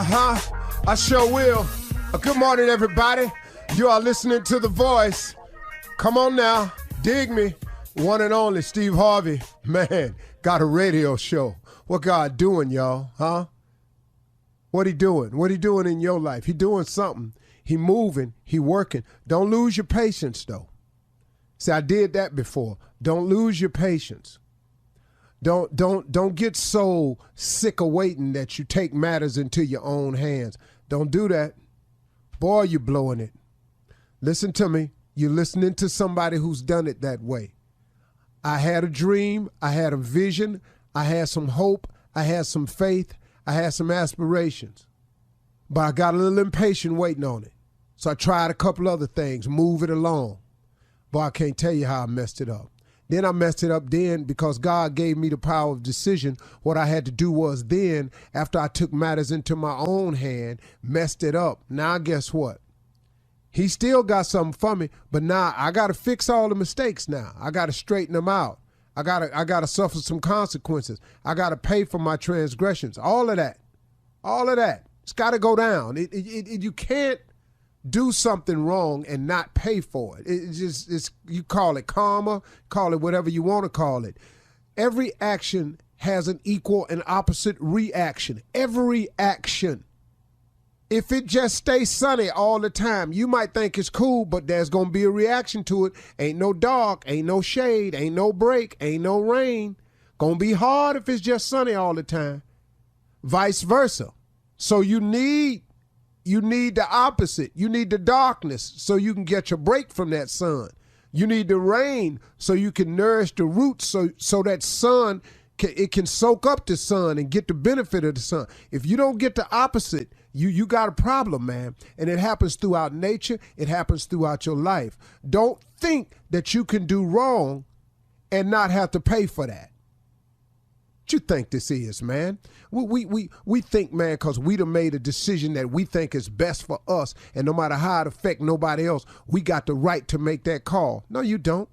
I sure will. Good morning, everybody. You are listening to The Voice. Come on now, dig me. One and only Steve Harvey. Man, got a radio show. What God doing, y'all, huh? What he doing? What he doing in your life? He doing something. He moving. He working. Don't lose your patience, though. See, I did that before. Don't lose your patience. Don't get so sick of waiting that you take matters into your own hands. Don't do that. Boy, you're blowing it. Listen to me. You're listening to somebody who's done it that way. I had a dream. I had a vision. I had some hope. I had some faith. I had some aspirations. But I got a little impatient waiting on it. So I tried a couple other things, move it along. Boy, I can't tell you how I messed it up. Then I messed it up then because God gave me the power of decision. What I had to do was then, after I took matters into my own hand, messed it up. Now guess what? He still got something for me, but now I got to fix all the mistakes now. I got to straighten them out. I got to suffer some consequences. I got to pay for my transgressions. All of that. It's got to go down. You can't do something wrong and not pay for it. It's you call it karma, call it whatever you want to call it. Every action has an equal and opposite reaction. Every action. If it just stays sunny all the time, you might think it's cool, but there's going to be a reaction to it. Ain't no dark, ain't no shade, ain't no break, ain't no rain. Going to be hard if it's just sunny all the time. Vice versa. So you need the opposite. You need the darkness so you can get your break from that sun. You need the rain so you can nourish the roots so that sun, it can soak up the sun and get the benefit of the sun. If you don't get the opposite, you got a problem, man. And it happens throughout nature. It happens throughout your life. Don't think that you can do wrong and not have to pay for that. What you think this is, man? We think, man, because we done made a decision that we think is best for us, and no matter how it affect nobody else, we got the right to make that call. No, you don't.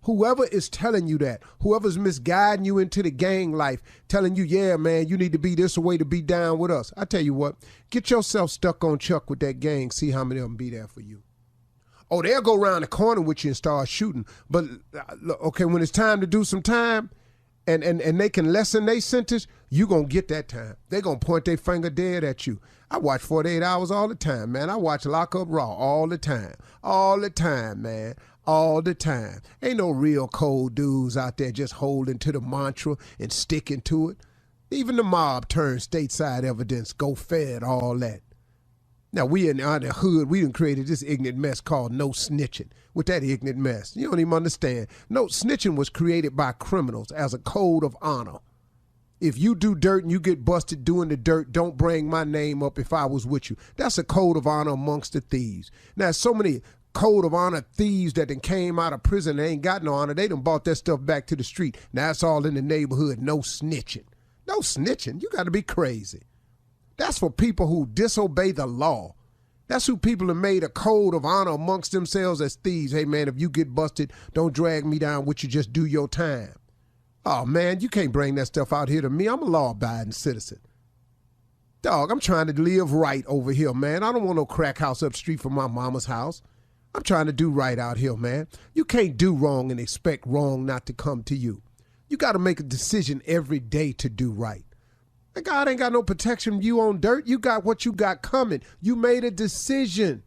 Whoever is telling you that, whoever's misguiding you into the gang life, telling you, yeah, man, you need to be this way to be down with us. I tell you what, get yourself stuck on Chuck with that gang, see how many of them be there for you. Oh, they'll go around the corner with you and start shooting. But, okay, when it's time to do some time, and they can lessen their sentence, you going to get that time. They going to point their finger dead at you. I watch 48 Hours all the time, man. I watch Lock Up Raw all the time. All the time, man. All the time. Ain't no real cold dudes out there just holding to the mantra and sticking to it. Even the mob turns stateside evidence, go fed, all that. Now, we in the hood, we done created this ignorant mess called no snitching. With that ignorant mess, you don't even understand. No, snitching was created by criminals as a code of honor. If you do dirt and you get busted doing the dirt, don't bring my name up if I was with you. That's a code of honor amongst the thieves. Now, so many code of honor thieves that done came out of prison, they ain't got no honor. They done bought that stuff back to the street. Now it's all in the neighborhood. No snitching. No snitching. You got to be crazy. That's for people who disobey the law. That's who people have made a code of honor amongst themselves as thieves. Hey, man, if you get busted, don't drag me down with you. Just do your time. Oh, man, you can't bring that stuff out here to me. I'm a law-abiding citizen. Dog, I'm trying to live right over here, man. I don't want no crack house up the street from my mama's house. I'm trying to do right out here, man. You can't do wrong and expect wrong not to come to you. You got to make a decision every day to do right. God ain't got no protection from you on dirt. You got what you got coming. You made a decision.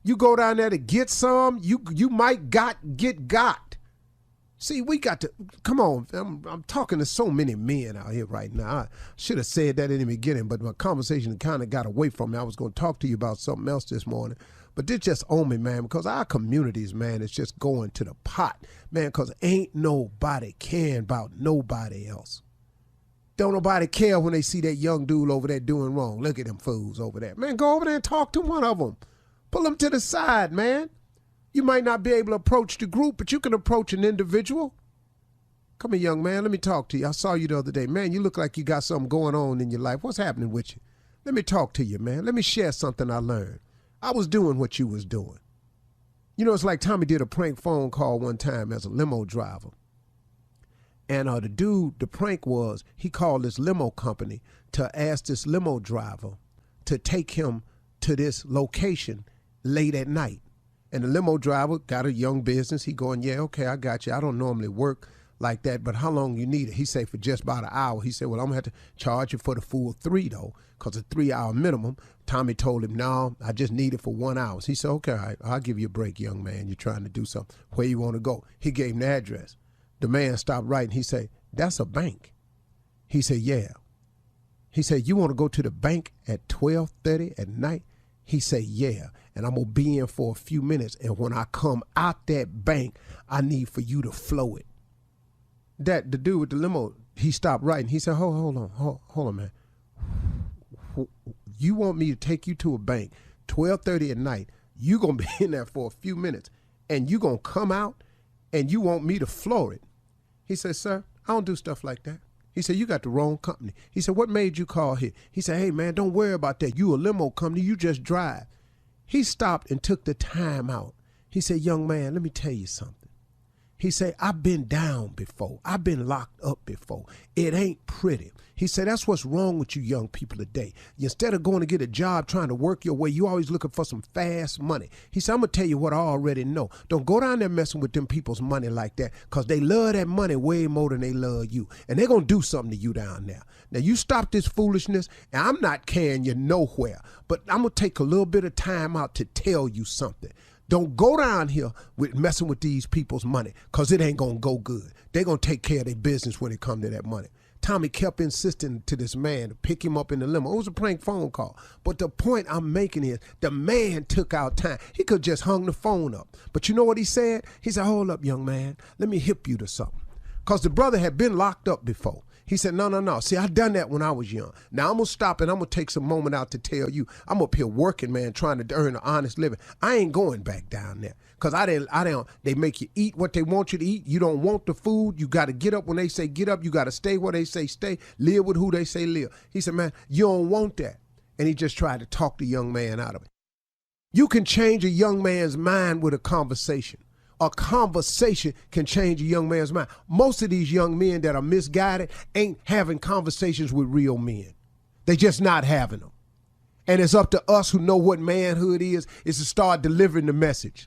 You go down there to get some, you might get got. See, we got to, come on, I'm talking to so many men out here right now. I should have said that in the beginning, but my conversation kind of got away from me. I was going to talk to you about something else this morning. But this just on me, man, because our communities, man, is just going to the pot, man, because ain't nobody caring about nobody else. Don't nobody care when they see that young dude over there doing wrong. Look at them fools over there. Man, go over there and talk to one of them. Pull them to the side, man. You might not be able to approach the group, but you can approach an individual. Come here, young man. Let me talk to you. I saw you the other day. Man, you look like you got something going on in your life. What's happening with you? Let me talk to you, man. Let me share something I learned. I was doing what you was doing. You know, it's like Tommy did a prank phone call one time as a limo driver. And the prank was, he called this limo company to ask this limo driver to take him to this location late at night. And the limo driver got a young business. He going, yeah, okay, I got you. I don't normally work like that, but how long you need it? He said for just about an hour. He said, well, I'm going to have to charge you for the full 3, though, because a 3-hour minimum. Tommy told him, no, I just need it for 1 hour. He said, okay, all right, I'll give you a break, young man. You're trying to do something. Where you want to go? He gave him the address. The man stopped writing. He said, that's a bank. He said, yeah. He said, you want to go to the bank at 12:30 at night? He said, yeah, and I'm going to be in for a few minutes, and when I come out that bank, I need for you to flow it. The dude with the limo, he stopped writing. He said, hold on, man. You want me to take you to a bank 12:30 at night, you going to be in there for a few minutes, and you going to come out, and you want me to floor it? He said, sir, I don't do stuff like that. He said, you got the wrong company. He said, what made you call here? He said, hey, man, don't worry about that. You a limo company. You just drive. He stopped and took the time out. He said, young man, let me tell you something. He said, I've been down before. I've been locked up before. It ain't pretty. He said, that's what's wrong with you young people today. Instead of going to get a job trying to work your way, you always looking for some fast money. He said, I'm going to tell you what I already know. Don't go down there messing with them people's money like that, because they love that money way more than they love you. And they're going to do something to you down there. Now, you stop this foolishness, and I'm not carrying you nowhere, but I'm going to take a little bit of time out to tell you something. Don't go down here with messing with these people's money, because it ain't going to go good. They're going to take care of their business when it comes to that money. Tommy kept insisting to this man to pick him up in the limo. It was a prank phone call. But the point I'm making is the man took out time. He could just hung the phone up. But you know what he said? He said, hold up, young man. Let me hip you to something. Because the brother had been locked up before. He said, no. See, I done that when I was young. Now I'm going to stop and I'm going to take some moment out to tell you, I'm up here working, man, trying to earn an honest living. I ain't going back down there. Because they make you eat what they want you to eat. You don't want the food. You got to get up when they say get up. You got to stay where they say stay. Live with who they say live. He said, man, you don't want that. And he just tried to talk the young man out of it. You can change a young man's mind with a conversation. A conversation can change a young man's mind. Most of these young men that are misguided ain't having conversations with real men. They just not having them. And it's up to us who know what manhood is to start delivering the message.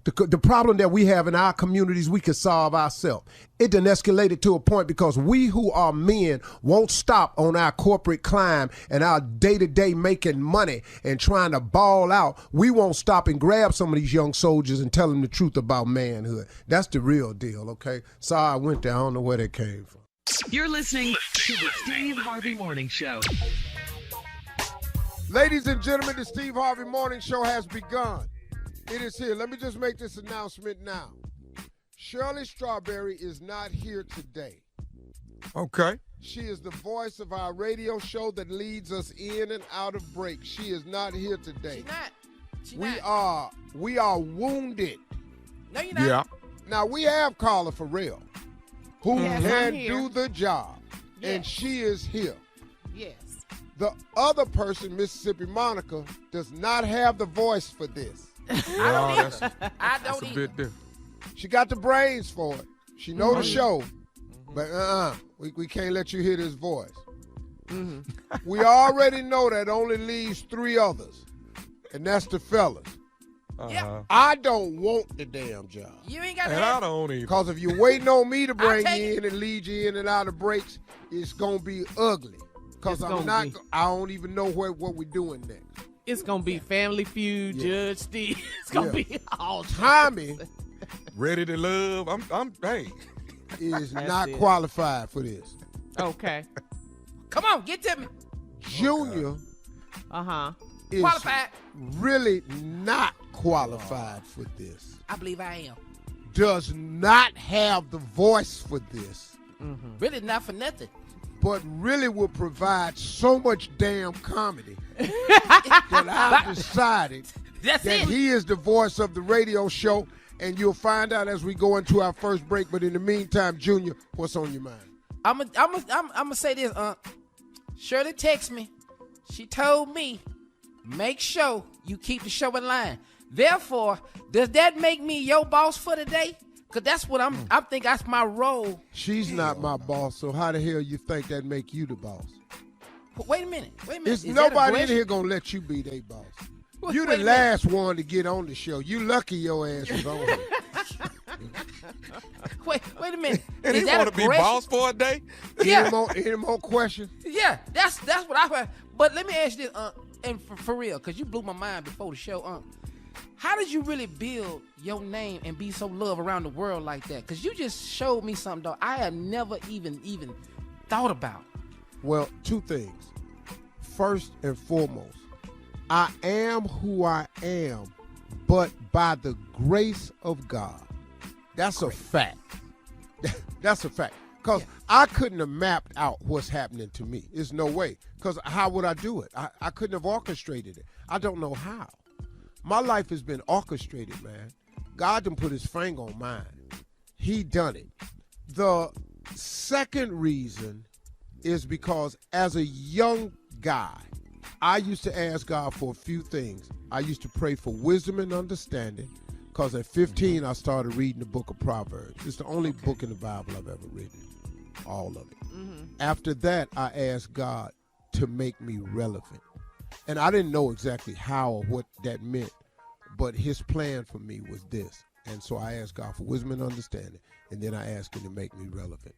The problem that we have in our communities, we can solve ourselves. It done escalated to a point because we who are men won't stop on our corporate climb and our day-to-day making money and trying to ball out. We won't stop and grab some of these young soldiers and tell them the truth about manhood. That's the real deal, okay? Sorry I went there. I don't know where that came from. You're listening to the Steve Harvey Morning Show. Ladies and gentlemen, the Steve Harvey Morning Show has begun. It is here. Let me just make this announcement now. Shirley Strawberry is not here today. Okay. She is the voice of our radio show that leads us in and out of breaks. She is not here today. She's not. We are wounded. No, you're not. Yeah. Now, we have Carla Farrell, who can do the job, and she is here. Yes. The other person, Mississippi Monica, does not have the voice for this. I don't either. That's a bit different. She got the brains for it. She know the show, but we can't let you hear this voice. Mm-hmm. We already know that only leaves 3 others, and that's the fellas. Yep. I don't want the damn job. You ain't got to And have I don't either. Because if you're waiting on me to bring I'll you take in and lead you in and out of breaks, it's going to be ugly. Because I don't even know what we're doing next. It's going to be Family Feud, Judge Steve. It's going to be all Tommy Ready to love. Hey. is not qualified for this. Okay. Come on, get to me. Junior is Qualified. really not qualified for this. I believe I am. Does not have the voice for this. Really not for nothing. But really will provide so much damn comedy that I've decided that he is the voice of the radio show, and you'll find out as we go into our first break. But in the meantime, Junior, what's on your mind? I'm gonna say this. Shirley texted me. She told me, make sure you keep the show in line. Therefore, does that make me your boss for today? Cause that's what I think that's my role. She's not my boss, so how the hell you think that make you the boss? Wait a minute. It's nobody in here gonna let you be their boss. You the last one to get on the show. You lucky your ass is on here. Wait a minute. And Is he that want to be aggression? boss for a day? Yeah. Any more questions? Yeah, that's what I heard. But let me ask you this, and for real, because you blew my mind before the show, how did you really build your name and be so loved around the world like that? Because you just showed me something, though, I have never even thought about. Well, two things. First and foremost, I am who I am, but by the grace of God. That's a fact. That's a fact. Because I couldn't have mapped out what's happening to me. There's no way. Because how would I do it? I couldn't have orchestrated it. I don't know how. My life has been orchestrated, man. God done put his finger on mine. He done it. The second reason is because as a young guy, I used to ask God for a few things. I used to pray for wisdom and understanding because at 15 I started reading the book of Proverbs. It's the only book in the Bible I've ever written, all of it. After that, I asked God to make me relevant. And I didn't know exactly how or what that meant, but his plan for me was this. And so I asked God for wisdom and understanding, and then I asked him to make me relevant.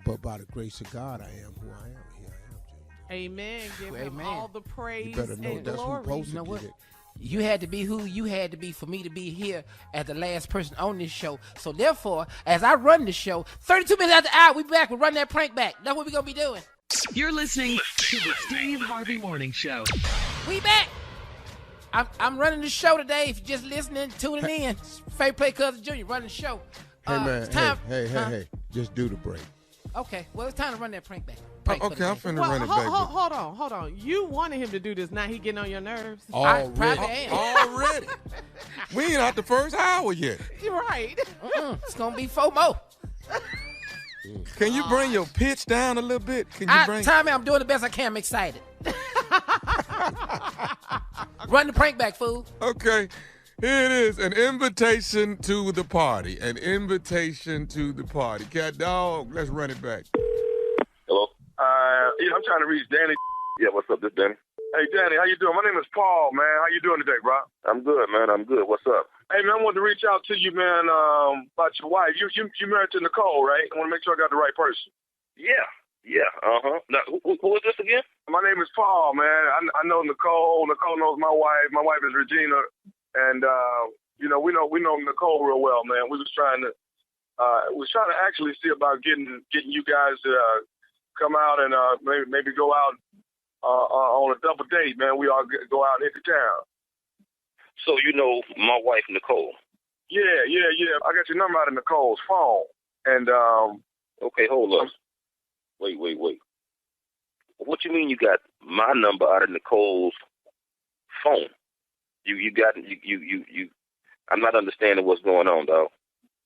But by the grace of God, I am who I am. Here I am, James. Amen. Give him all the praise You better know and that's who glory. supposed You know to what? get it. You had to be who you had to be for me to be here as the last person on this show. So therefore, as I run the show, 32 minutes after the hour, we back. We run that prank back. That's what we gonna be doing. You're listening to the Steve Harvey Morning Show. We back. I'm running the show today. If you're just listening, tuning in, Fair Play Cousin Junior running the show. Hey, man, it's time. hey. Just do the break. Okay, well, it's time to run that prank back. Okay, I'm finna run it back. Hold on. You wanted him to do this. Now he getting on your nerves. I probably am. Already. We ain't out the first hour yet. You're right. It's going to be FOMO. Can you bring your pitch down a little bit? Can you bring? Tommy, I'm doing the best I can. I'm excited. Run the prank back, fool. Okay. Here it is, an invitation to the party. An invitation to the party. Cat dog, let's run it back. Hello? I'm trying to reach Danny. Yeah, what's up? This Danny. Hey, Danny, how you doing? My name is Paul, man. How you doing today, bro? I'm good, man. I'm good. What's up? Hey, man, I wanted to reach out to you, man, about your wife. You married to Nicole, right? I want to make sure I got the right person. Yeah. Now, who is this again? My name is Paul, man. I know Nicole. Nicole knows my wife. My wife is Regina. And, we know Nicole real well, man. We was trying to actually see about getting you guys to come out and maybe go out on a double date, man. We all go out and hit the town. So you know my wife, Nicole? Yeah. I got your number out of Nicole's phone. And, okay, hold up. Wait. What you mean you got my number out of Nicole's phone? You got you. I'm not understanding what's going on, dog.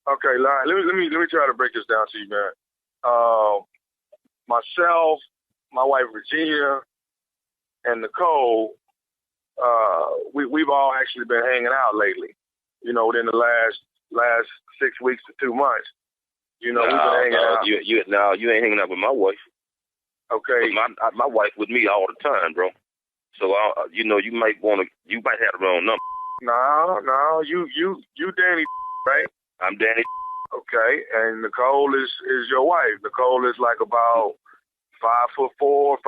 Okay, let me try to break this down to you, man. Myself, my wife Regina, and Nicole, we've all actually been hanging out lately. Within the last 6 weeks to 2 months. We've been hanging out. You ain't hanging out with my wife. Okay. My wife with me all the time, bro. So you might have the wrong number. No, you Danny, right? I'm Danny. Okay, and Nicole is your wife. Nicole is like about 5'4", 5'5",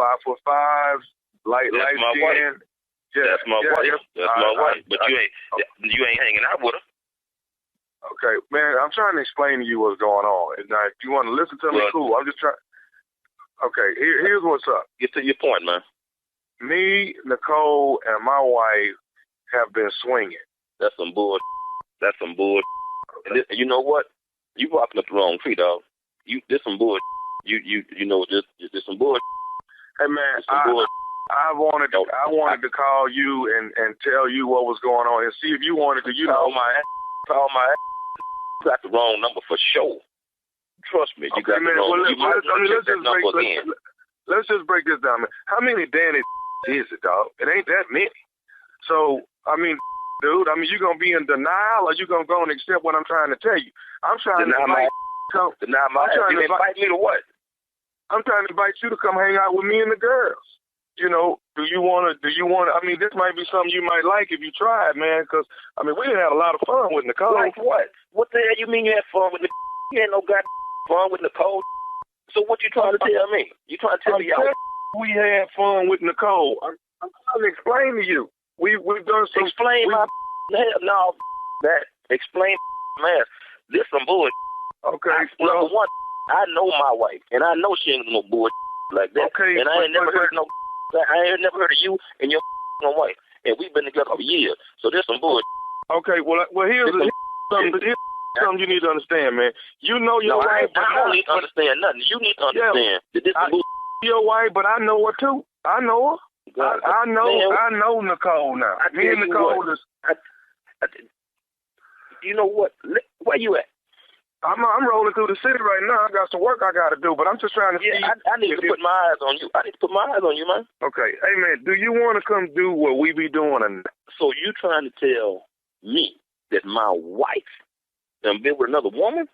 light my skin. Wife. Yeah, that's my wife. That's my wife. But you ain't hanging out with her. Okay, man, I'm trying to explain to you what's going on. And if you want to listen to me, cool. I'm just trying. Okay, here's what's up. Get to your point, man. Me, Nicole, and my wife have been swinging. That's some bull. That's some bull. And you know what? You walking up the wrong tree, dog. This some bull. This some bull. Hey, man, I wanted to call you and tell you what was going on and see if you wanted to, call my ass. You got the wrong number for sure. Trust me, you got the wrong number. You might check that number again. Let's just break this down, man. How many Danny is it, dog? It ain't that many. So, I mean, dude. I mean, you gonna be in denial, or you gonna go and accept what I'm trying to tell you? I'm trying to invite You invite me to what? I'm trying to invite you to come hang out with me and the girls. You know, do you want to, I mean, this might be something you might like if you try it, man, because, I mean, we had a lot of fun with Nicole. Like what? What the hell you mean you had fun with Nicole? You had no goddamn fun with Nicole. So what you trying to tell me? You trying to tell me we had fun with Nicole. I'm trying to explain to you. We've done some... Explain my hell, no, that. Explain man. This some bullshit. Okay. Number one, I know my wife, and I know she ain't no bullshit like that. Okay. And I ain't never heard of you and your wife. And we've been together for years. So there's some bullshit. Okay, well here's something you need to understand, man. You know your wife. I don't need to understand nothing. You need to understand that this is your wife, but I know her too. I know her. I know Nicole now. Me and Nicole is. You know what? Where you at? I'm rolling through the city right now. I got some work I got to do, but I'm just trying to see. I need to put my eyes on you. I need to put my eyes on you, man. Okay. Hey, man, do you want to come do what we be doing? So you trying to tell me that my wife done been with another woman?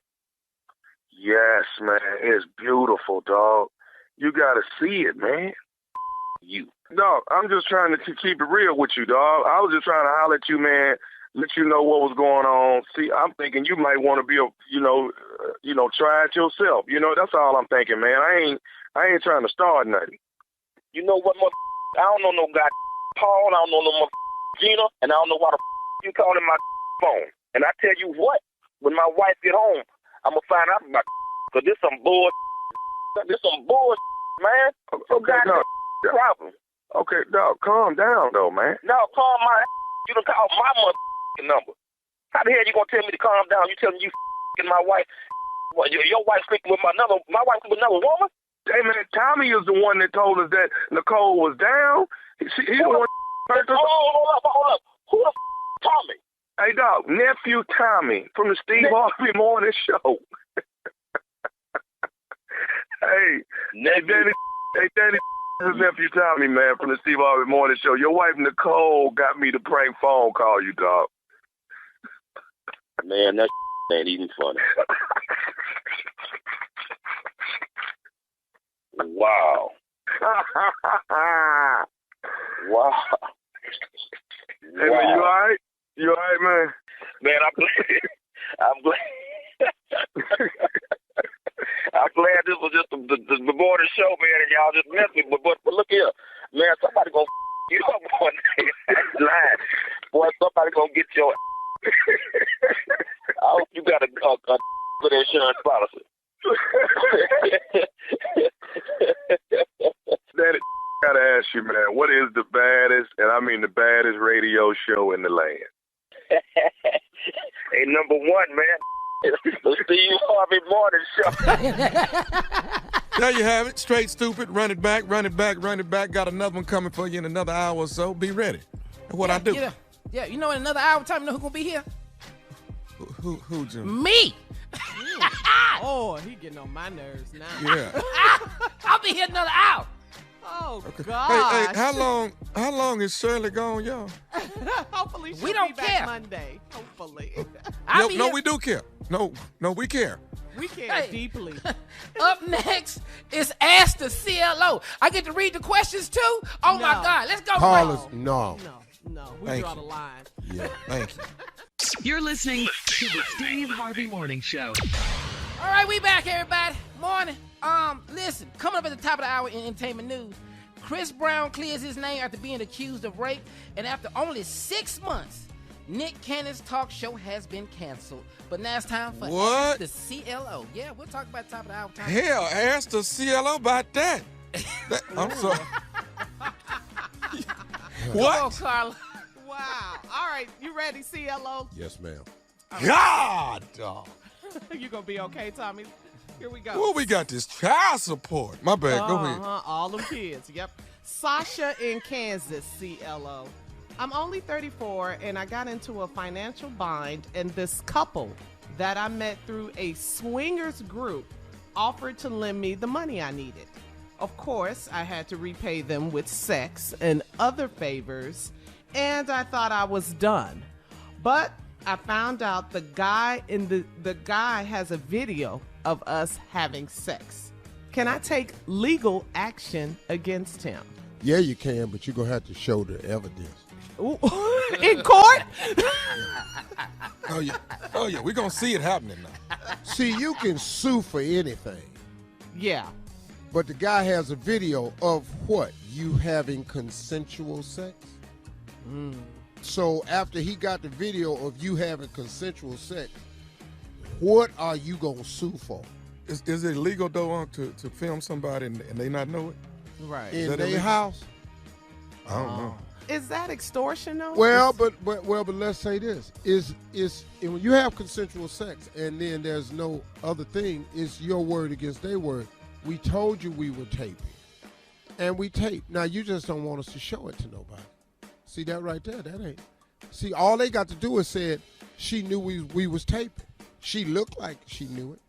Yes, man. It's beautiful, dog. You got to see it, man. You. Dog, I'm just trying to keep it real with you, dog. I was just trying to holler at you, man. Let you know what was going on. See, I'm thinking you might want to be try it yourself. You know, that's all I'm thinking, man. I ain't trying to start nothing. You know what, I don't know no guy Paul, I don't know no Gina, and I don't know why the you calling my phone. And I tell you what, when my wife get home, I'm gonna find out about because this some bullshit. This some bullshit, man. Okay, dog. Problem. Okay, dog, calm down though, man. No, calm my you done call my number. How the hell you gonna tell me to calm down? You telling you and my wife? What, your wife sleeping with my wife with another woman? Hey man, Tommy is the one that told us that Nicole was down. He's the one. Hold up. Who the Tommy? Hey dog, nephew Tommy from the Steve Harvey Morning Show. Hey, Danny, this is nephew Tommy, man, from the Steve Harvey Morning Show. Your wife Nicole got me to prank phone call you, dog. Man, that ain't even funny. Wow. Wow. Hey, man, you all right? You all right, man? Man, I'm glad. I'm glad this was just the morning show, man, and y'all just messed me. But look here, man, somebody gonna you up one day. Lying. Boy, somebody gonna get your I hope you got a good insurance policy. Daddy, gotta ask you, man, what is the baddest, and I mean the baddest radio show in the land? Hey, number one, man. The Steve Harvey Morning Show. There you have it. Straight stupid. Run it back. Got another one coming for you in another hour or so. Be ready. That's what I do. Yeah, you know, in another hour time, you know who's gonna be here? Who, Jim? Me. Oh, he getting on my nerves now. Yeah. I'll be here another hour. Oh, Okay. God. Hey, how long is Shirley gone, y'all? Hopefully she'll We don't be back care. Monday. Hopefully. No, we do care. No, we care. We care Hey. deeply. Up next is Ask the CLO. I get to read the questions too? Oh, my No. God. Let's go. Callers, Frank. no. No. We Thank draw you. the line. Yeah, thank you. You're listening to the Steve Harvey Morning Show. All right, we back, everybody. Morning. Listen, coming up at the top of the hour in entertainment news, Chris Brown clears his name after being accused of rape, and after only 6 months, Nick Cannon's talk show has been canceled. But now it's time for What? the CLO. Yeah, we'll talk about top of the hour. Hell, ask the CLO about that. I'm sorry. What? Oh, Carla. Wow. All right. You ready, CLO? Yes, ma'am. God, dog. You gonna be okay, Tommy? Here we go. Well, we got this child support. My bad. Go ahead. All them kids. Yep. Sasha in Kansas, CLO. I'm only 34 and I got into a financial bind, and this couple that I met through a swingers group offered to lend me the money I needed. Of course, I had to repay them with sex and other favors, and I thought I was done. But I found out the guy the guy has a video of us having sex. Can I take legal action against him? Yeah, you can, but you're going to have to show the evidence. Ooh. In court? Oh yeah, we're gonna see it happening now. See, you can sue for anything, Yeah. but the guy has a video of what? You having consensual sex? So after he got the video of you having consensual sex, what are you going to sue for? Is it illegal though to film somebody and they not know it? Right. In that their illegal? house? I don't know. Is that extortion though? Well, but let's say this is when you have consensual sex and then there's no other thing, it's your word against their word. We told you we were taping, and we taped. Now you just don't want us to show it to nobody. See that right there? That ain't. See, all they got to do is said she knew we was taping. She looked like she knew it.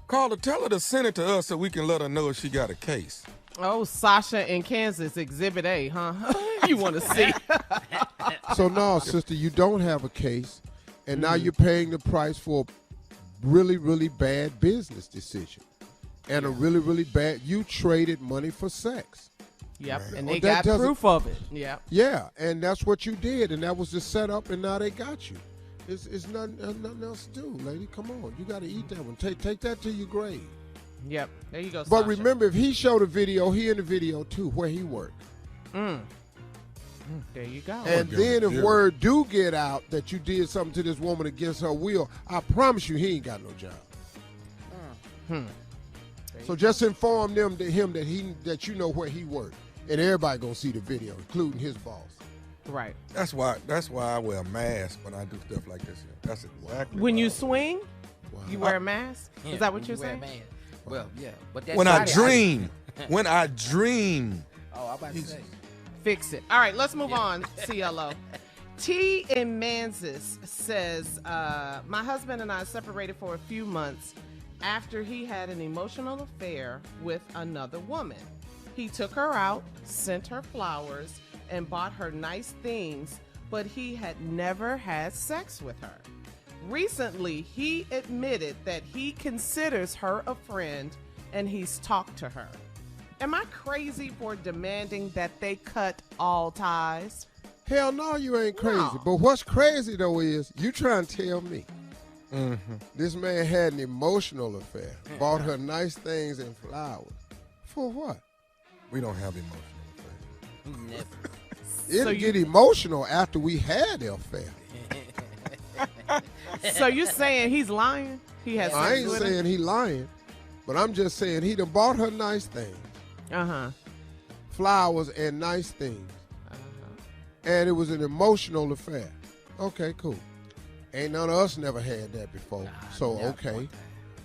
Carla, tell her to send it to us so we can let her know if she got a case. Oh, Sasha in Kansas, Exhibit A, huh? You want to see? So no, sister, you don't have a case, and now you're paying the price for a really, really bad business decision, and a really, really bad. You traded money for sex. Yep, Man. and Oh, they that got doesn't- proof of it. Yep. Yeah, and that's what you did, and that was the setup, and now they got you. It's nothing else to do, lady. Come on, you got to eat that one. Take that to your grave. Yep. There you go, But Sasha. remember, if he showed a video, he in the video too, where he worked. There you go. And give then him if zero. word do get out that you did something to this woman against her will, I promise you he ain't got no job. So just inform them to him that you know where he worked, and everybody gonna see the video, including his boss. Right. That's why I wear a mask when I do stuff like this. That's exactly When why. you swing, Wow. you wear a mask? Yeah, Is that when what you're you wear a saying? mask. Well, yeah, but that's when I Friday, dream, when I dream. Oh, I'm about to say. Fix it. All right, let's move on, CLO. T in Mansis says, my husband and I separated for a few months after he had an emotional affair with another woman. He took her out, sent her flowers, and bought her nice things, but he had never had sex with her. Recently, he admitted that he considers her a friend and he's talked to her. Am I crazy for demanding that they cut all ties? Hell no, you ain't crazy. No. But what's crazy though is you trying to tell me this man had an emotional affair, bought her nice things and flowers. For what? We don't have emotional affairs. Never. It'll get emotional after we had the affair. So you're saying he's lying? He has I sex ain't with saying he lying, but I'm just saying he done bought her nice things, Uh-huh. flowers and nice things. And it was an emotional affair. Okay, cool. Ain't none of us never had that before. So, never. okay.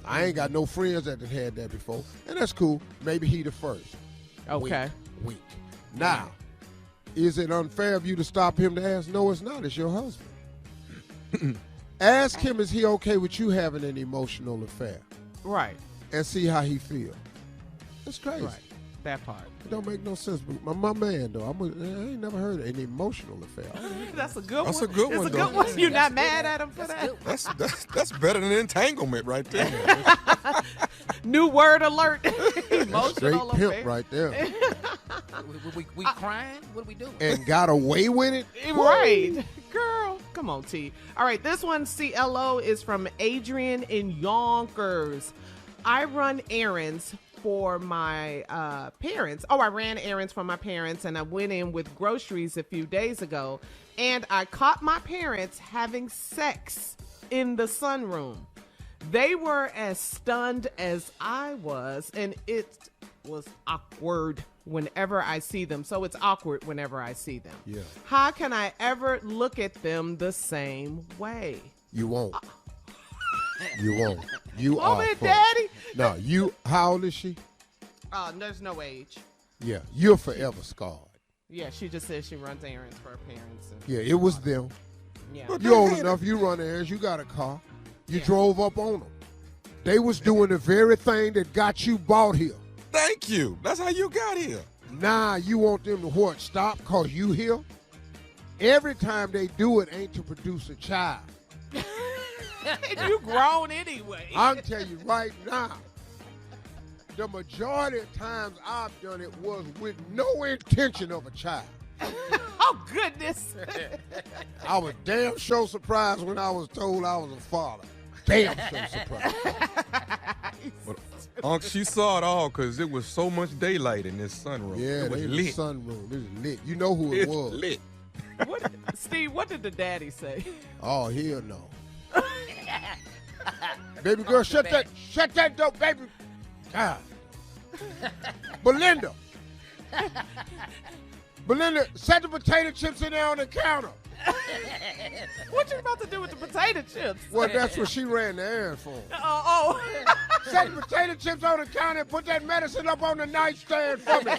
I ain't got no friends that had that before. And that's cool. Maybe he the first. Okay. Weak. Now, is it unfair of you to stop him to ask? No, it's not. It's your husband. Ask him, is he okay with you having an emotional affair? Right. And see how he feel. That's crazy. Right. That part. It don't make no sense. But my man, though, I ain't never heard of an emotional affair. That's a good That's one. a good It's one, a good though. one. You're not mad at him for that? That's better than entanglement right there. New word alert. Straight Emotional pimp affair. right there. We crying? What are we doing? And got away with it? Right. Girl, come on, T. All right, this one, CLO, is from Adrian in Yonkers. I run errands for my parents. Oh, I ran errands for my parents, and I went in with groceries a few days ago, and I caught my parents having sex in the sunroom. They were as stunned as I was, and it was awkward whenever I see them. So it's awkward whenever I see them. Yeah. How can I ever look at them the same way? You won't. You won't. You Mama are and fucked. Daddy? No, you, how old is she? There's no age. Yeah, you're forever scarred. Yeah, she just says she runs errands for her parents. And, Yeah, it was them. yeah. You old enough, you run errands, you got a car. You drove up on them. They was doing the very thing that got you bought here. Thank you. That's how you got here. Now you want them to what? Stop cause you here? every time they do it ain't to produce a child. You grown anyway. I can tell you right now, the majority of times I've done it was with no intention of a child. Oh, goodness. I was damn sure surprised when I was told I was a father. Damn sure surprised. But Unc, she saw it all because it was so much daylight in this sunroom. Yeah, it was they lit. the sunroom. It was lit. You know who it It's was. lit. Steve, what did the daddy say? Oh, hell no. Baby girl, shut that door, baby. God. Belinda, set the potato chips in there on the counter. What you about to do with the potato chips? Well, that's what she ran the errand for. Oh. Set the potato chips on the counter and put that medicine up on the nightstand for me.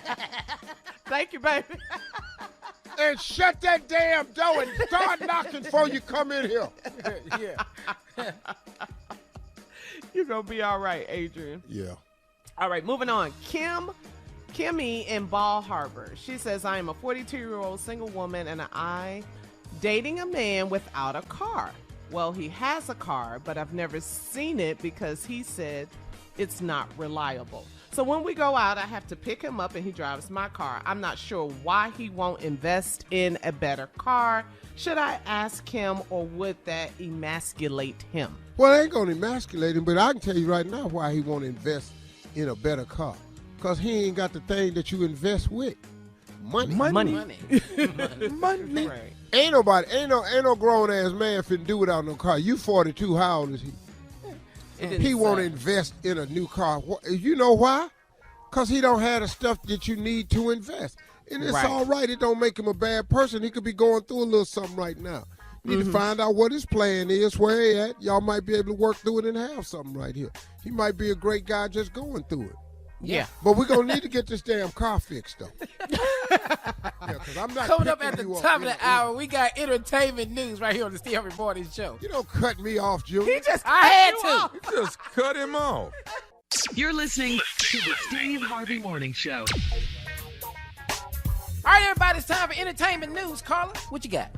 Thank you, baby. And shut that damn door and start knocking before you come in here. Yeah. You're going to be all right, Adrian. Yeah. All right, moving on. Kimmy in Ball Harbor. She says, I am a 42-year-old single woman and I dating a man without a car. Well, he has a car, but I've never seen it because he said it's not reliable. So when we go out, I have to pick him up and he drives my car. I'm not sure why he won't invest in a better car. Should I ask him or would that emasculate him? Well, it ain't going to emasculate him, but I can tell you right now why he won't invest in a better car. Because he ain't got the thing that you invest with. Money. Money. Right. Ain't no grown-ass man finna do without no car. You 42, how old is he? He won't invest in a new car. You know why? Because he don't have the stuff that you need to invest. And it's all right. It don't make him a bad person. He could be going through a little something right now. Need to find out what his plan is, where he at. Y'all might be able to work through it and have something right here. He might be a great guy just going through it. Yeah. But we're going to need to get this damn car fixed, though. Yeah, 'cause I'm not Coming up at picking the you top of up. the hour, we got entertainment news right here on the Steve Harvey Morning Show. You don't cut me off, Junior. I had to. You just cut him off. You're listening to the Steve Harvey Morning Show. All right, everybody, it's time for entertainment news. Carla, what you got?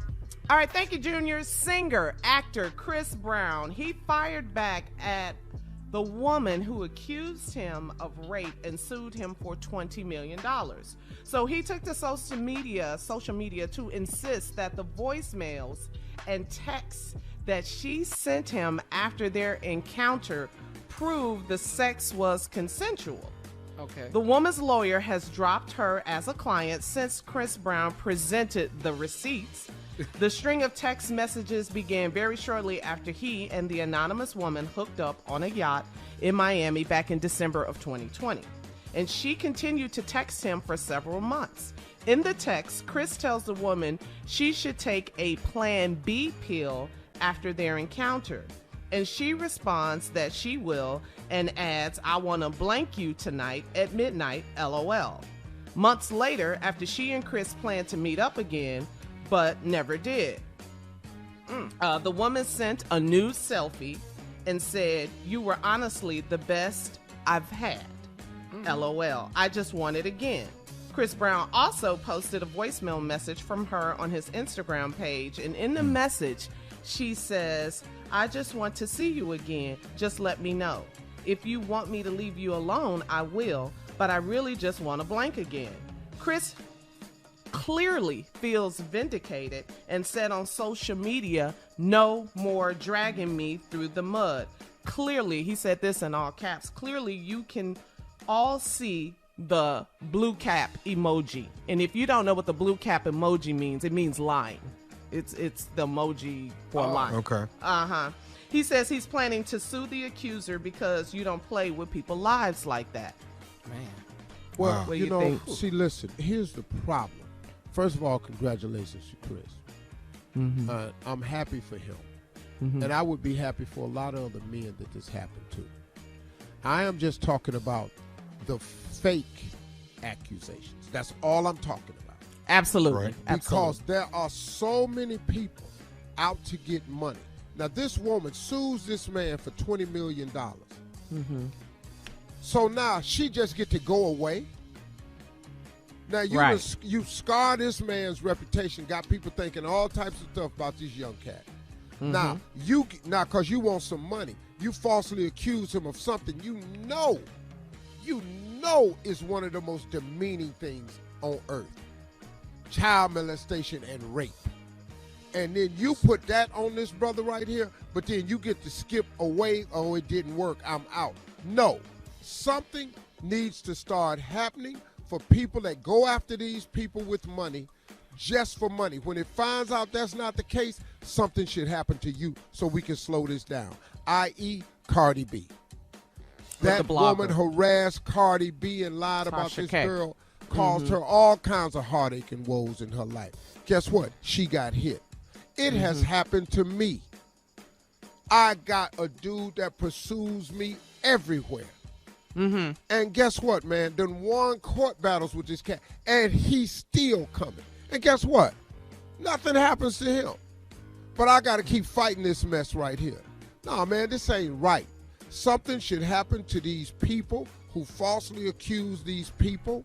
All right, thank you, Junior. Singer, actor Chris Brown, he fired back at the woman who accused him of rape and sued him for $20 million. So he took to social media to insist that the voicemails and texts that she sent him after their encounter proved the sex was consensual. Okay. The woman's lawyer has dropped her as a client since Chris Brown presented the receipts. The string of text messages began very shortly after he and the anonymous woman hooked up on a yacht in Miami back in December of 2020. And she continued to text him for several months. In the text, Chris tells the woman she should take a Plan B pill after their encounter. And she responds that she will and adds, I want to blank you tonight at midnight, LOL. Months later, after she and Chris planned to meet up again, but never did. The woman sent a nude selfie and said, you were honestly the best I've had. LOL. I just want it again. Chris Brown also posted a voicemail message from her on his Instagram page. And in the message, she says, I just want to see you again. Just let me know. If you want me to leave you alone, I will. But I really just want to blank again. Chris clearly feels vindicated and said on social media, no more dragging me through the mud. Clearly, he said this in all caps, clearly you can all see the blue cap emoji. And if you don't know what the blue cap emoji means, it means lying. It's the emoji for lying. Okay. He says he's planning to sue the accuser because you don't play with people's lives like that. Man. Well, What do you you know, think? see, listen, here's the problem. First of all, congratulations to Chris. I'm happy for him. And I would be happy for a lot of other men that this happened to. I am just talking about the fake accusations. That's all I'm talking about. Absolutely. Right. Because there are so many people out to get money. Now, this woman sues this man for $20 million. So now she just get to go away. Now, you scar this man's reputation, got people thinking all types of stuff about this young cat. Now, because you want some money, you falsely accuse him of something you know is one of the most demeaning things on earth. Child molestation and rape. And then you put that on this brother right here, but then you get to skip away, oh, it didn't work, I'm out. No, something needs to start happening for people that go after these people with money, just for money. When it finds out that's not the case, something should happen to you so we can slow this down, i.e. Cardi B. That woman harassed Cardi B and lied about this girl, caused her all kinds of heartache and woes in her life. Guess what? She got hit. It has happened to me. I got a dude that pursues me everywhere. And guess what, man? Done won court battles with this cat, and he's still coming. And guess what? Nothing happens to him. But I got to keep fighting this mess right here. No, man, this ain't right. Something should happen to these people who falsely accuse these people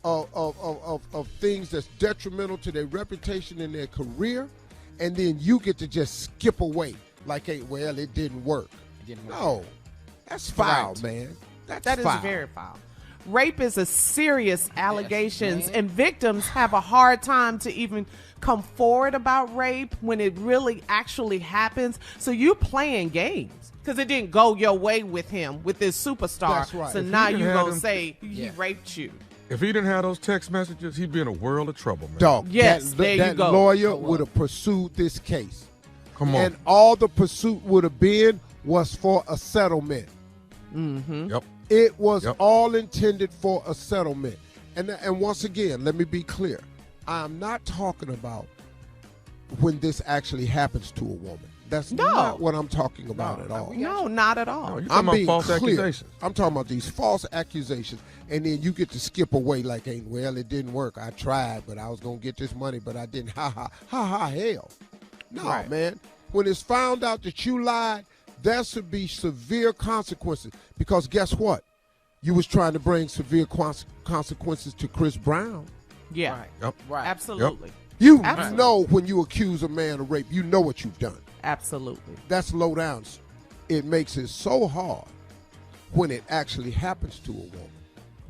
of things that's detrimental to their reputation and their career, and then you get to just skip away like, hey, well, it didn't work. No, that's foul, man. That is very foul. Rape is a serious allegation, and victims have a hard time to even come forward about rape when it really actually happens. So you playing games because it didn't go your way with him, with this superstar. That's right. So now you're going to say he raped you. If he didn't have those text messages, he'd be in a world of trouble, man. Dog, yes, that lawyer would have pursued this case. Come on. And all the pursuit would have been was for a settlement. Yep. It was all intended for a settlement. And once again, let me be clear. I'm not talking about when this actually happens to a woman. That's not what I'm talking about at all. No, not at all. No, you're talking about false clear. accusations. I'm talking about these false accusations, and then you get to skip away like, hey, well, it didn't work. I tried, but I was going to get this money, but I didn't. Hell. No, man. When it's found out that you lied, there should be severe consequences, because guess what? You was trying to bring severe consequences to Chris Brown. Yeah. Right. Yep. Right. Absolutely. Yep. You know when you accuse a man of rape, you know what you've done. Absolutely. That's low down. It makes it so hard when it actually happens to a woman.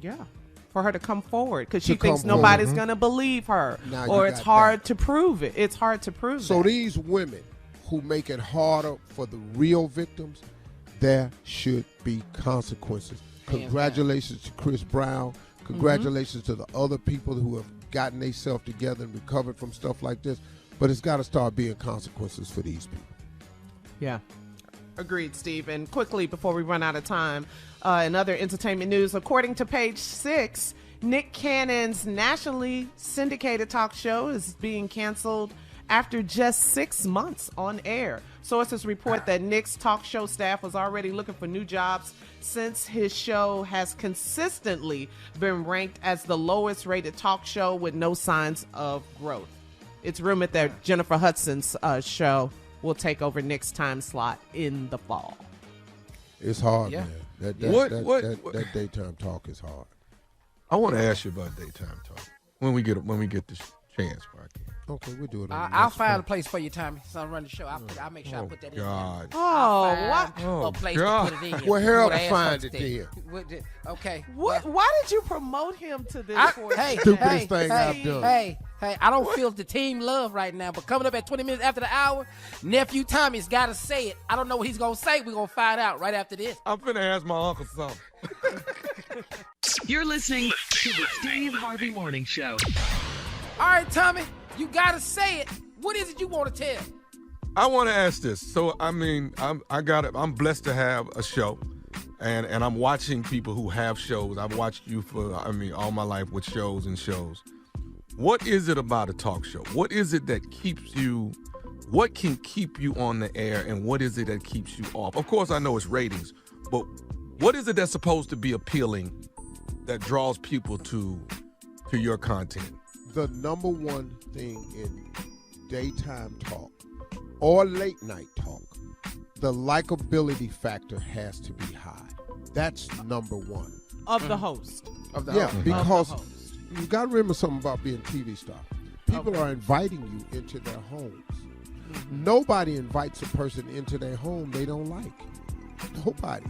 Yeah. For her to come forward because she thinks nobody's going to believe her, or it's hard to prove it. It's hard to prove So these women who make it harder for the real victims, there should be consequences. Congratulations to Chris Brown. Congratulations to the other people who have gotten themselves together and recovered from stuff like this. But it's got to start being consequences for these people. Yeah. Agreed, Steve. And quickly, before we run out of time, in other entertainment news, according to Page 6, Nick Cannon's nationally syndicated talk show is being canceled after just 6 months on air. Sources report that Nick's talk show staff was already looking for new jobs since his show has consistently been ranked as the lowest rated talk show with no signs of growth. It's rumored that Jennifer Hudson's show will take over Nick's time slot in the fall. It's hard, man. That daytime talk is hard. I want to ask you about daytime talk when we get the chance, Mark. Okay, we'll do it. I'll find a place for you, Tommy. So I'm running the show. I'll make sure I put that in there. Oh, A place to put it in. Well, Harold will find it there. Okay. Why did you promote him to this? Stupidest thing I've done. Hey, I don't feel the team love right now, but coming up at 20 minutes after the hour, nephew Tommy's got to say it. I don't know what he's going to say. We're going to find out right after this. I'm finna ask my uncle something. You're listening to the Steve Harvey Morning Show. All right, Tommy, you got to say it. What is it you want to tell? I want to ask this. So, I mean, I'm blessed to have a show, and I'm watching people who have shows. I've watched you for, all my life with shows and shows. What is it about a talk show? What is it that keeps you, what can keep you on the air, and what is it that keeps you off? Of course, I know it's ratings, but what is it that's supposed to be appealing that draws people to your content? The number one thing in daytime talk or late night talk, the likability factor has to be high. That's number one. Of the host. Because you got to remember something about being a TV star. People are inviting you into their homes. Nobody invites a person into their home they don't like. Nobody.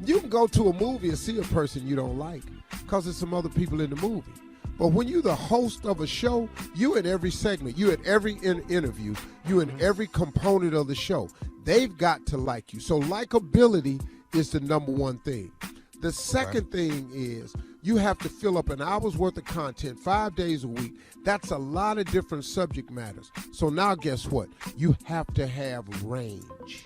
You can go to a movie and see a person you don't like because there's some other people in the movie. But when you're the host of a show, you in every segment, you in every interview, you in every component of the show. They've got to like you. So likability is the number one thing. The second thing is you have to fill up an hour's worth of content 5 days a week. That's a lot of different subject matters. So now guess what? You have to have range.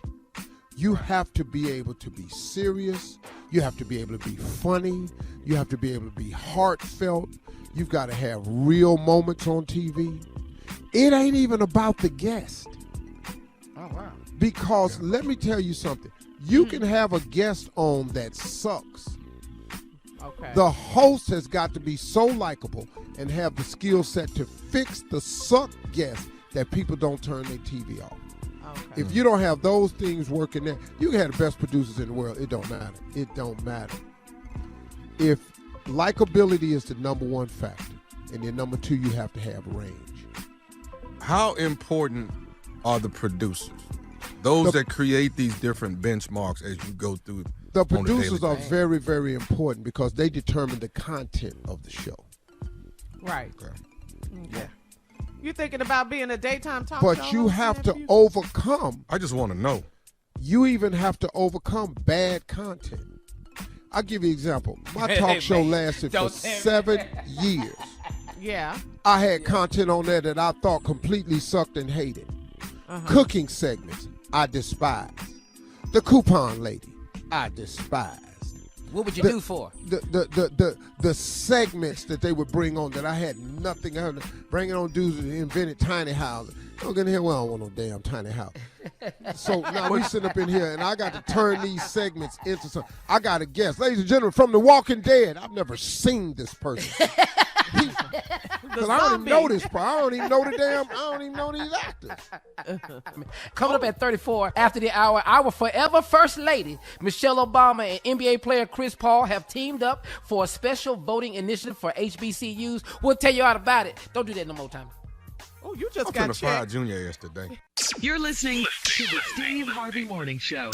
You have to be able to be serious. You have to be able to be funny. You have to be able to be heartfelt. You've got to have real moments on TV. It ain't even about the guest. Oh, wow. Because let me tell you something. You can have a guest on that sucks. Okay. The host has got to be so likable and have the skill set to fix the suck guest that people don't turn their TV off. Okay. If you don't have those things working there, you can have the best producers in the world. It don't matter. It don't matter. If likability is the number one factor, and then number two, you have to have range. How important are the producers? Those that create these different benchmarks as you go through. The producers are very, very important because they determine the content of the show. Right. Okay. Yeah. You thinking about being a daytime talk show? But you have to overcome. I just want to know. You even have to overcome bad content. I'll give you an example. My talk show lasted for 7 years. Yeah. I had content on there that I thought completely sucked and hated. Cooking segments, I despised. The coupon lady, I despised. What would you do for? The segments that they would bring on that I had nothing. I had to bring it on dudes that invented tiny houses. Don't get in here. Well, I don't want no damn tiny house. So now we sitting up in here, and I got to turn these segments into something. I got a guest, ladies and gentlemen, from The Walking Dead. I've never seen this person. Because I don't even know this part. I don't even know these actors. Coming up at 34 after the hour, our forever First Lady, Michelle Obama, and NBA player Chris Paul have teamed up for a special voting initiative for HBCUs. We'll tell you all about it. Don't do that no more time. Oh, you just I'm got finna fire checked. Junior yesterday. You're listening to the Steve Harvey Morning Show.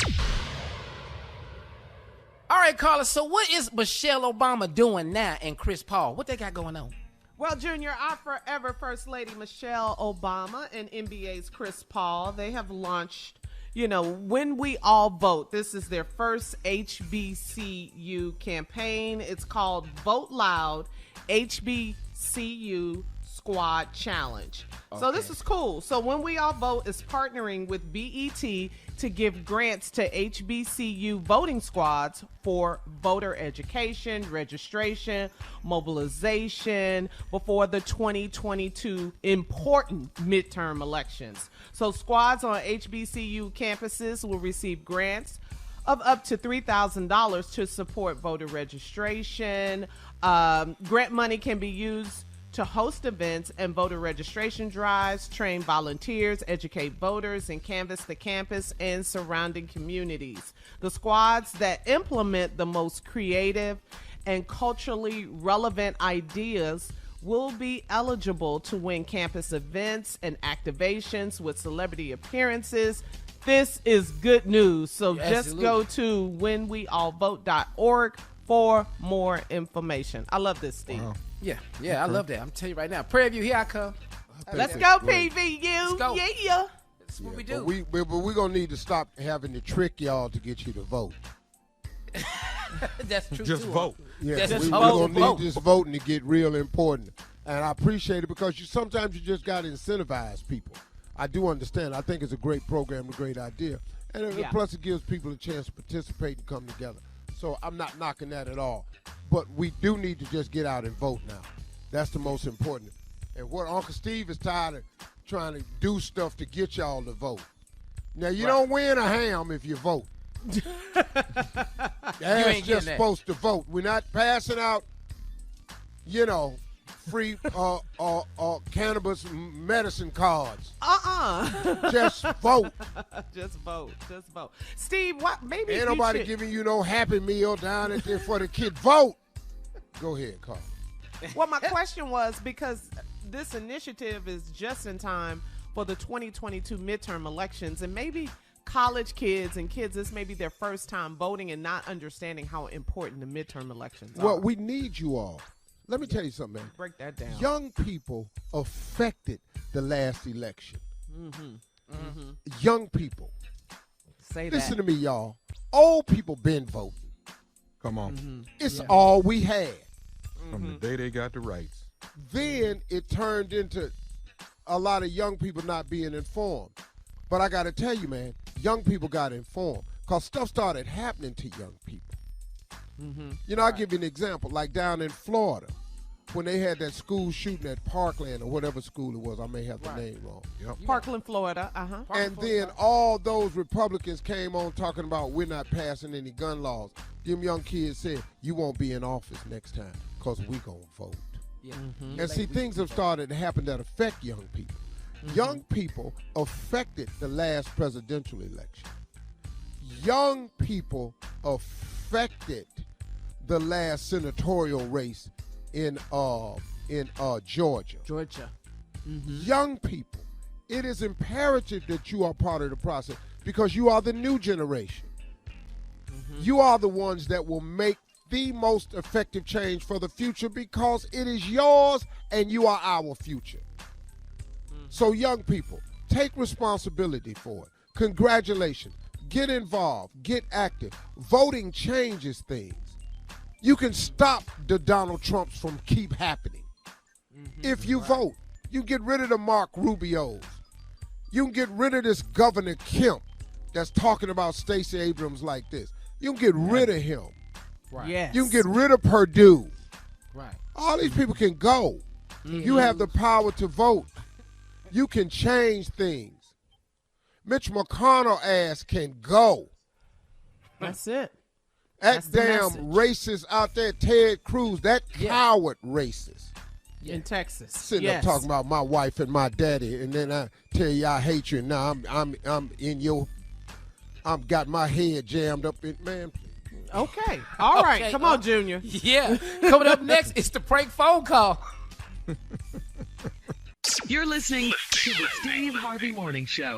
All right, Carla, so what is Michelle Obama doing now and Chris Paul? What they got going on? Well, Junior, our forever First Lady Michelle Obama and NBA's Chris Paul, they have launched, When We All Vote. This is their first HBCU campaign. It's called Vote Loud HBCU Squad Challenge. Okay. So this is cool. So When We All Vote is partnering with BET to give grants to HBCU voting squads for voter education, registration, mobilization before the 2022 important midterm elections. So squads on HBCU campuses will receive grants of up to $3,000 to support voter registration. Grant money can be used to host events and voter registration drives, train volunteers, educate voters, and canvass the campus and surrounding communities. The squads that implement the most creative and culturally relevant ideas will be eligible to win campus events and activations with celebrity appearances. This is good news. So just go to whenweallvote.org for more information. I love this, Steve. Wow. Yeah, I love that. I'm telling you right now. Prairie View, here I come. Let's go, PVU. Let's go. Yeah. That's what we do. But we're going to need to stop having to trick y'all to get you to vote. That's true, Just too. vote. Yeah, Just we're vote. going to need this voting to get real important. And I appreciate it because sometimes you just got to incentivize people. I do understand. I think it's a great program, a great idea. And plus it gives people a chance to participate and come together. So I'm not knocking that at all. But we do need to just get out and vote now. That's the most important. And what Uncle Steve is tired of trying to do stuff to get y'all to vote. Now, you don't win a ham if you vote. That's just supposed to vote. We're not passing out, free cannabis medicine cards. Just vote. Just vote. Steve, what? Maybe ain't nobody giving you no Happy Meal down at there for the kid. Vote. Go ahead, Carl. Well, my question was, because this initiative is just in time for the 2022 midterm elections, and maybe college kids and kids, this may be their first time voting and not understanding how important the midterm elections are. Well, we need you all. Let me tell you something, man. Break that down. Young people affected the last election. Young people. Say Listen that. to me, y'all. Old people been voting. Come on. It's all we had. From the day they got the rights. Then it turned into a lot of young people not being informed. But I got to tell you, man, young people got informed because stuff started happening to young people. You know, I'll give you an example. Like down in Florida, when they had that school shooting at Parkland or whatever school it was, I may have the name wrong. Parkland, Florida. And then all those Republicans came on talking about we're not passing any gun laws. Them young kids said, you won't be in office next time because we going to vote. And see, things have started to happen that affect young people. Young people affected the last presidential election. Young people affected the last senatorial race in Georgia. Young people, it is imperative that you are part of the process because you are the new generation. You are the ones that will make the most effective change for the future because it is yours and you are our future. So young people, take responsibility for it. Congratulations. Get involved. Get active. Voting changes things. You can stop the Donald Trumps from keep happening. If you vote, you get rid of the Mark Rubios. You can get rid of this Governor Kemp that's talking about Stacey Abrams like this. You can get rid of him. Yes. You can get rid of Purdue. Right. All these people can go. You have the power to vote. You can change things. Mitch McConnell ass can go. That's it. That That's the damn message. racist out there, Ted Cruz, that coward racist. In Texas. Sitting up talking about my wife and my daddy, and then I tell you I hate you, and now I'm in your, I've got my head jammed up in, man. Okay. All right. Okay, Come on, Junior. Yeah. Coming up next, it's the prank phone call. You're listening to the Steve Harvey Morning Show.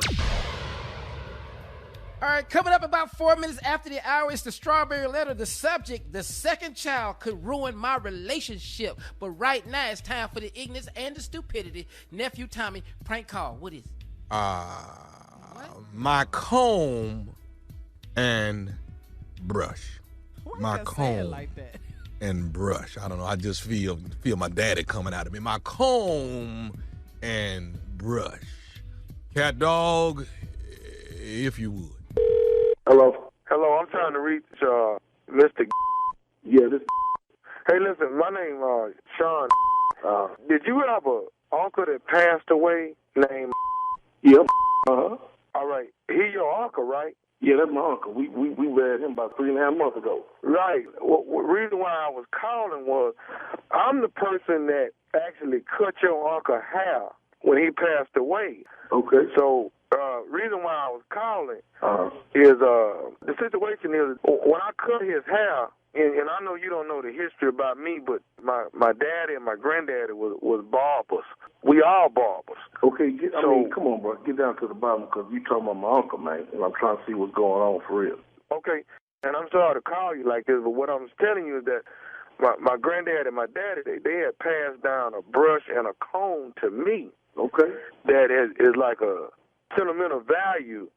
All right, coming up about 4 minutes after the hour, it's the strawberry letter. The subject, the second child could ruin my relationship. But right now, it's time for the ignorance and the stupidity. Nephew Tommy, prank call. What is it? My comb and brush. Why My you gotta say it comb like that? and brush. I don't know. I just feel my daddy coming out of me. My comb and brush. Cat dog, if you would. Hello. Hello, I'm trying to reach Mr. Yeah, this. Hey, listen, my name Sean. Did you have a uncle that passed away named? Yep. Uh-huh. All right, he your uncle, right? Yeah, that's my uncle. We read him about 3.5 months ago. Right. Well, the reason why I was calling was I'm the person that actually cut your uncle hair when he passed away. Okay. So reason why I was calling is the situation is when I cut his hair, and I know you don't know the history about me, but my daddy and my granddaddy was barbers. We all barbers. Okay, come on, bro. Get down to the bottom because you talking about my uncle, man, and I'm trying to see what's going on for real. Okay, and I'm sorry to call you like this, but what I'm telling you is that my granddad and my daddy, they had passed down a brush and a comb to me. Okay. That is like a sentimental value.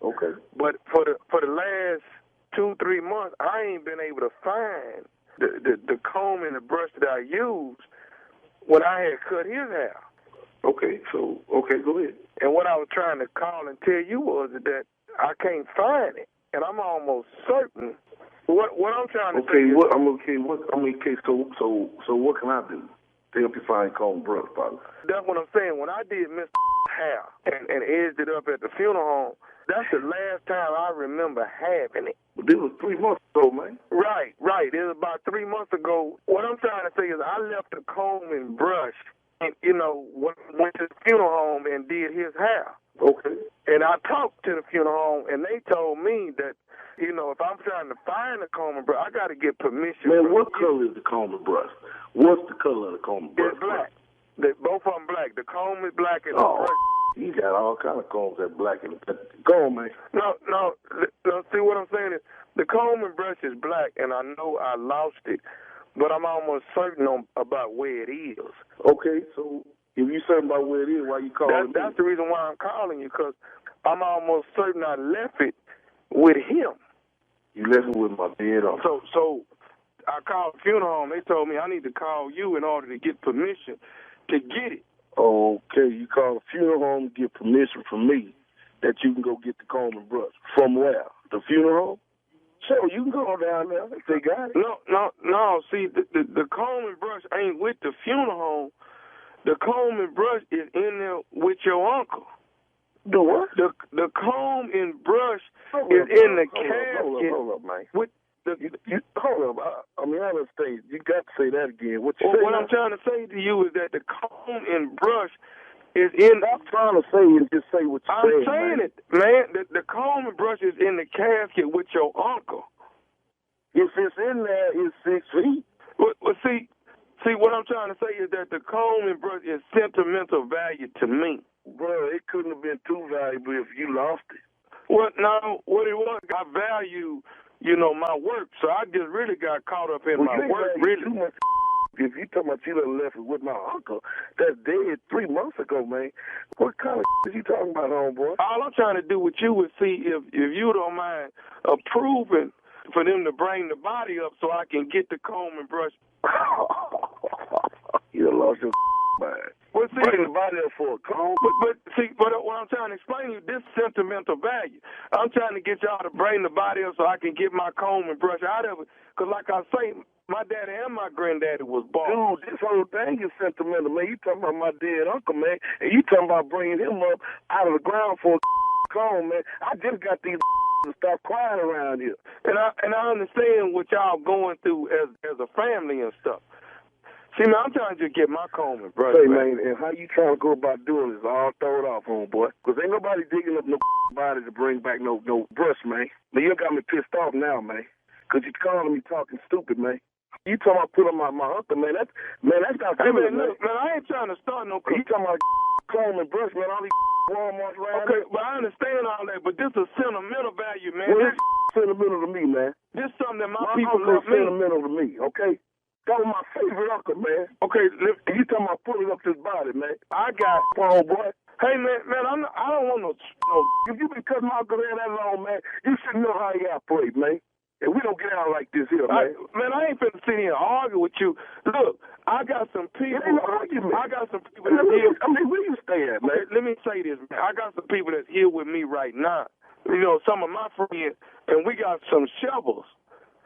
Okay. But for the last 2-3 months, I ain't been able to find the comb and the brush that I used when I had cut his hair. Okay, go ahead. And what I was trying to call and tell you was that I can't find it, and I'm almost certain. What I'm trying to say is, So what can I do to help you find comb and brush, partner? That's what I'm saying. When I did Mr. hair and edged it up at the funeral home, that's the last time I remember having it. But this was 3 months ago, man. Right. It was about 3 months ago. What I'm trying to say is I left the comb and brush and, went to the funeral home and did his hair. Okay. And I talked to the funeral home, and they told me that, you know, if I'm trying to find a comb and brush, I got to get permission. Man, what color is the comb and brush? What's the color of the comb and brush? It's black. Both of them black. The comb is black and the Oh, brush. you got all kind of combs that black and go on, man. No. See what I'm saying is the comb and brush is black, and I know I lost it, but I'm almost certain about where it is. Okay, so if you certain about where it is, why you calling me? That's the reason why I'm calling you, because I'm almost certain I left it with him. You left it with my dead uncle. So I called the funeral home. They told me I need to call you in order to get permission to get it. Okay, you call the funeral home to get permission from me that you can go get the comb and brush. From where? The funeral home? Sure, you can go down there if they got it. No. See, the comb and brush ain't with the funeral home. The comb and brush is in there with your uncle. The what? The comb and brush is in the casket. Hold up, man. With hold up. I understand. You got to say that again. What I'm trying to say to you is that the comb and brush is in. I'm trying to say and just say what you're saying. I'm saying it, man. The comb and brush is in the casket with your uncle. If it's in there, it's 6 feet. Well, see, what I'm trying to say is that the comb and brush is sentimental value to me. Bro, it couldn't have been too valuable if you lost it. Well, no, what it was, I value, my work, so I just really got caught up in my work, really. Too much. If you talking about you done left it with my uncle, that's dead 3 months ago, man. What kind of is you talking about, homeboy? All I'm trying to do with you is see if you don't mind approving for them to bring the body up so I can get the comb and brush. You done lost your mind. Well, see, bring the body up for a comb? But what I'm trying to explain to you, this sentimental value. I'm trying to get y'all to bring the body up so I can get my comb and brush out of it. Because like I say, my daddy and my granddaddy was bald. Dude, this whole thing is sentimental, man. You talking about my dead uncle, man, and you talking about bringing him up out of the ground for a comb, man. I just got these to stop crying around here. And I understand what y'all going through as a family and stuff. See, man, I'm trying to just get my comb and brush. Hey, man, and how you trying to go about doing this all throw it off, homeboy? Because ain't nobody digging up no body to bring back no brush, man. But you got me pissed off now, man, because you calling me talking stupid, man. You talking about putting my uncle, man. That's not hey, good, man. Look, man, I ain't trying to start no. You talking about comb and brush, man, all these Walmarts around. Okay, but I understand all that, but this is sentimental value, man. Well, this sentimental to me, man. This something that my uncle people love is sentimental to me, okay? That was my favorite uncle, man. Okay, you talking about pulling up this body, man. I got homeboy. Hey, man, I don't want no. If you been cutting my uncle hair that long, man, you should know how he operates, man. And we don't get out like this here, man. I ain't finna sit here and argue with you. Look, I got some people. I got some people that's here. I mean, where you stay at, man? Okay, let me say this, man. I got some people that's here with me right now. Some of my friends, and we got some shovels.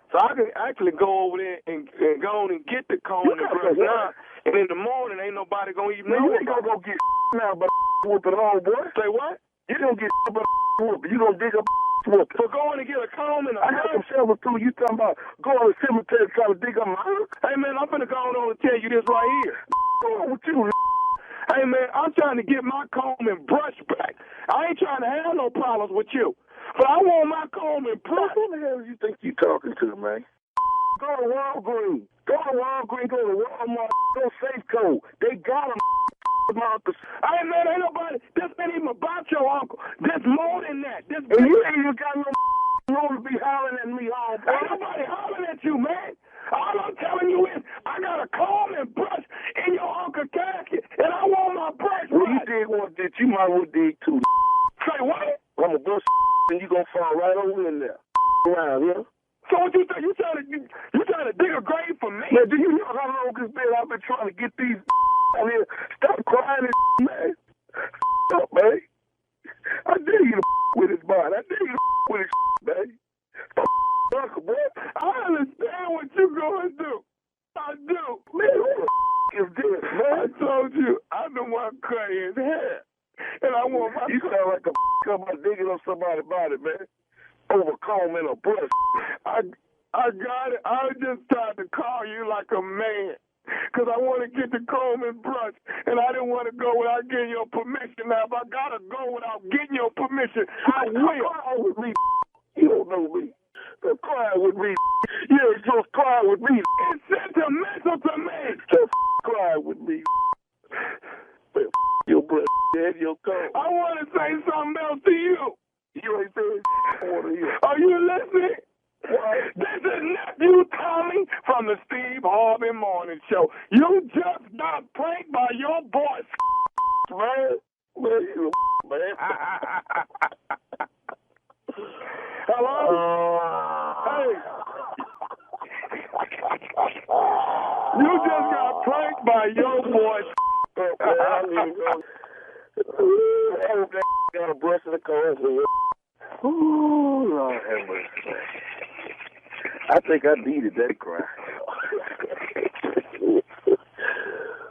So I can actually go over there and go on and get the comb and brush now. And in the morning, ain't nobody going to even know. You ain't going to go get now but whooping homeboy. Say what? You don't get but whooping. You going to dig up whooping. So going and get a comb and a I got some shovels too. You talking about going to the cemetery trying to dig up my house? Hey, man, I'm finna go on and tell you this right here. What's wrong with you? Hey, man, I'm trying to get my comb and brush back. I ain't trying to have no problems with you. But I want my comb and brush. Who the hell do you think you talking to, man? Go to Walgreens. Go to Walmart. Go Safeco. They got them. Hey, man, ain't nobody. This ain't even about your uncle. There's more than that. And you ain't even got no room to be hollering at me, homeboy. Ain't nobody hollering at you, man. All I'm telling you is I got a comb and brush in your uncle's casket, and I want my brush. Well, you dig one ditch, you might well dig two. Say what? I'm a bush, and you gonna fall right over in there. Around here. So what you think? You trying to dig a grave for me? Man, do you know how long it's been I've been trying to get these out here? Stop crying, man. Stop, man. I dare you to with his body. I dare you to with his man. Uncle, boy. I understand what you're going through. I do. Man, who the is this, man? I told you, I don't want to cut his hair. And I want my... You sound like a somebody digging up somebody's body, man. Over comb and a brush. I got it. I was just trying to call you like a man. Because I want to get the comb and brush, and I didn't want to go without getting your permission. Now, if I got to go without getting your permission, I will. Cry with me. You don't know me. Just cry with me. Yeah, just cry with me. It's sentimental to me. Just cry with me. Man, your breath and your comb. I want to say something else to you. You ain't saying I want to hear. Are you listening? This is nephew Tommy from the Steve Harvey Morning Show. You just got pranked by your boy, man. Man, you man. Hello? Hey. You just got pranked by your boy. I hope that got a brush in the car. Ooh, Lord have mercy. I think I needed that cry.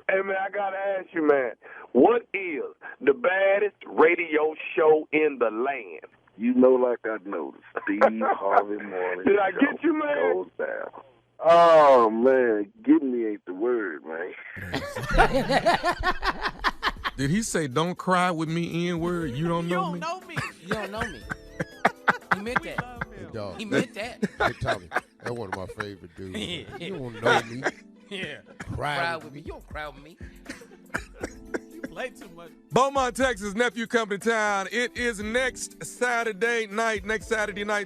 Hey, man, I got to ask you, man, what is the baddest radio show in the land? You know like I know, the Steve Harvey Morning Did I get you, man? Goes down. Oh, man, get me ain't the word, man. Did he say don't cry with me N-word? You don't know me? You don't know me. He meant that. Hey, dog. He meant that. Hey, Tommy, that's one of my favorite dudes. You don't know me. Yeah. Cry with me. You don't cry with me. You play too much. Beaumont, Texas, nephew coming to town. It is next Saturday night,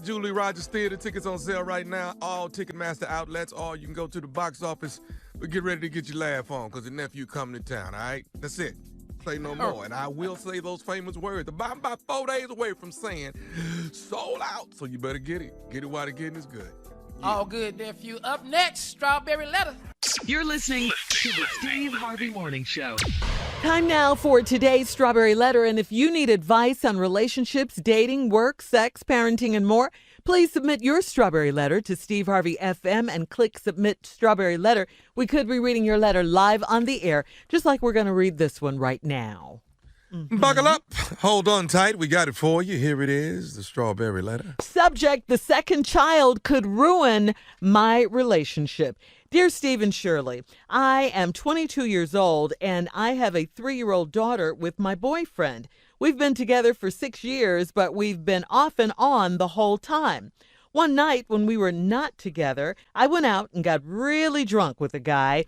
Julie Rogers Theater. Tickets on sale right now. All Ticketmaster outlets, or you can go to the box office. But get ready to get your laugh on, because the nephew coming to town, all right? That's it. Say no more. And I will say those famous words. I'm about 4 days away from saying sold out. So you better get it. Get it while the getting is good. Yeah. All good, nephew. Up next, Strawberry Letter. You're listening to the Steve Harvey Morning Show. Time now for today's Strawberry Letter. And if you need advice on relationships, dating, work, sex, parenting, and more, please submit your Strawberry Letter to Steve Harvey FM and click Submit Strawberry Letter. We could be reading your letter live on the air, just like we're going to read this one right now. Mm-hmm. Buckle up. Hold on tight. We got it for you. Here it is, the Strawberry Letter. Subject: the second child could ruin my relationship. Dear Steve and Shirley, I am 22 years old and I have a 3-year-old daughter with my boyfriend. We've been together for 6 years, but we've been off and on the whole time. One night when we were not together, I went out and got really drunk with a guy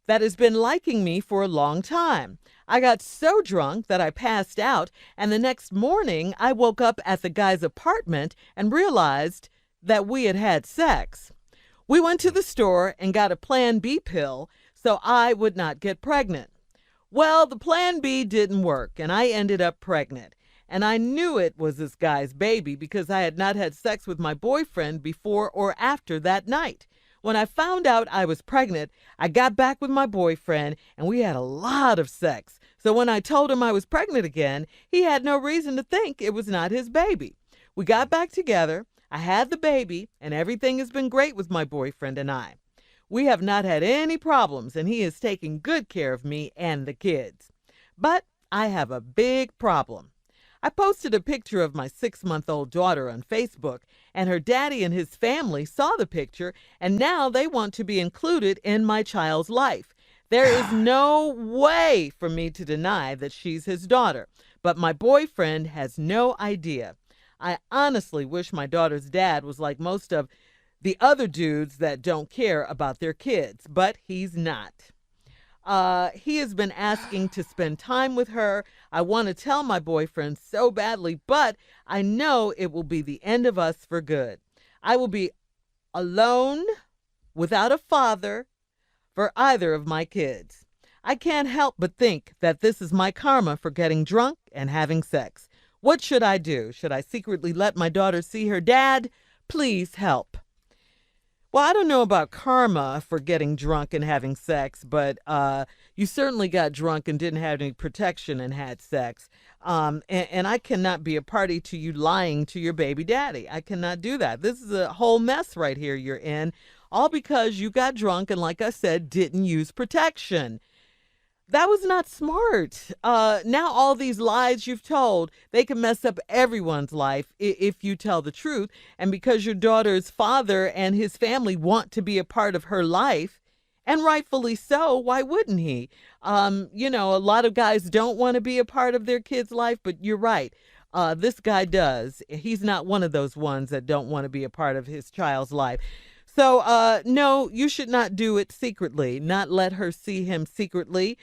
that has been liking me for a long time. I got so drunk that I passed out, and the next morning I woke up at the guy's apartment and realized that we had had sex. We went to the store and got a Plan B pill so I would not get pregnant. Well, the Plan B didn't work, and I ended up pregnant. And I knew it was this guy's baby because I had not had sex with my boyfriend before or after that night. When I found out I was pregnant, I got back with my boyfriend, and we had a lot of sex. So when I told him I was pregnant again, he had no reason to think it was not his baby. We got back together. I had the baby, and everything has been great with my boyfriend and I. We have not had any problems, and he is taking good care of me and the kids. But I have a big problem. I posted a picture of my 6-month-old daughter on Facebook, and her daddy and his family saw the picture, and now they want to be included in my child's life. There is no way for me to deny that she's his daughter, but my boyfriend has no idea. I honestly wish my daughter's dad was like most of the other dudes that don't care about their kids, but he's not. He has been asking to spend time with her. I want to tell my boyfriend so badly, but I know it will be the end of us for good. I will be alone without a father for either of my kids. I can't help but think that this is my karma for getting drunk and having sex. What should I do? Should I secretly let my daughter see her dad? Please help. Well, I don't know about karma for getting drunk and having sex, but you certainly got drunk and didn't have any protection and had sex. And I cannot be a party to you lying to your baby daddy. I cannot do that. This is a whole mess right here you're in, all because you got drunk and, like I said, didn't use protection. That was not smart. Now all these lies you've told, they can mess up everyone's life if you tell the truth. And because your daughter's father and his family want to be a part of her life, And rightfully so. Why wouldn't he? A lot of guys don't want to be a part of their kid's life, but you're right. This guy does. He's not one of those ones that don't want to be a part of his child's life. So, no, you should not do it secretly, not let her see him secretly,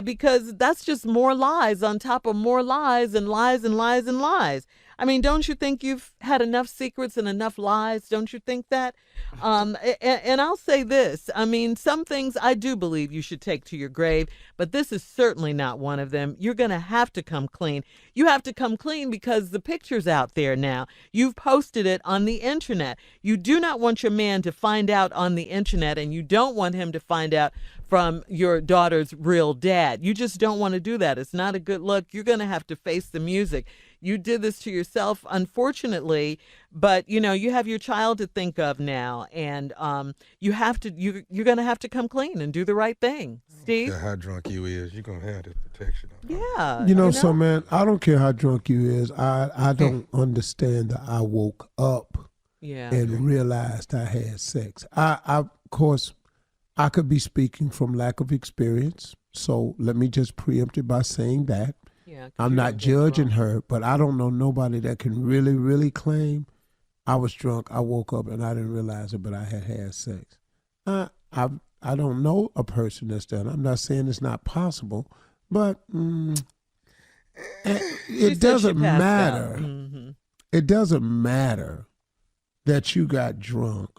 because that's just more lies on top of more lies and lies and lies and lies. I mean, don't you think you've had enough secrets and enough lies? Don't you think that? And I'll say this. I mean, some things I do believe you should take to your grave, but this is certainly not one of them. You're going to have to come clean. You have to come clean because the picture's out there now. You've posted it on the internet. You do not want your man to find out on the internet, and you don't want him to find out from your daughter's real dad. You just don't want to do that. It's not a good look. Going to have to face the music. You did this to yourself, unfortunately, but you have your child to think of now, and you're going to have to come clean and do the right thing. Steve? Yeah, how drunk you is, you're going to have this protection on. Yeah. So man, I don't care how drunk you is. I don't understand that I woke up and realized I had sex. Of course, I could be speaking from lack of experience, so let me just preempt it by saying that. Yeah, I'm not judging her, but I don't know nobody that can really, really claim I was drunk, I woke up, and I didn't realize it, but I had sex. I don't know a person that's done. I'm not saying it's not possible, but it doesn't matter. Mm-hmm. It doesn't matter that you got drunk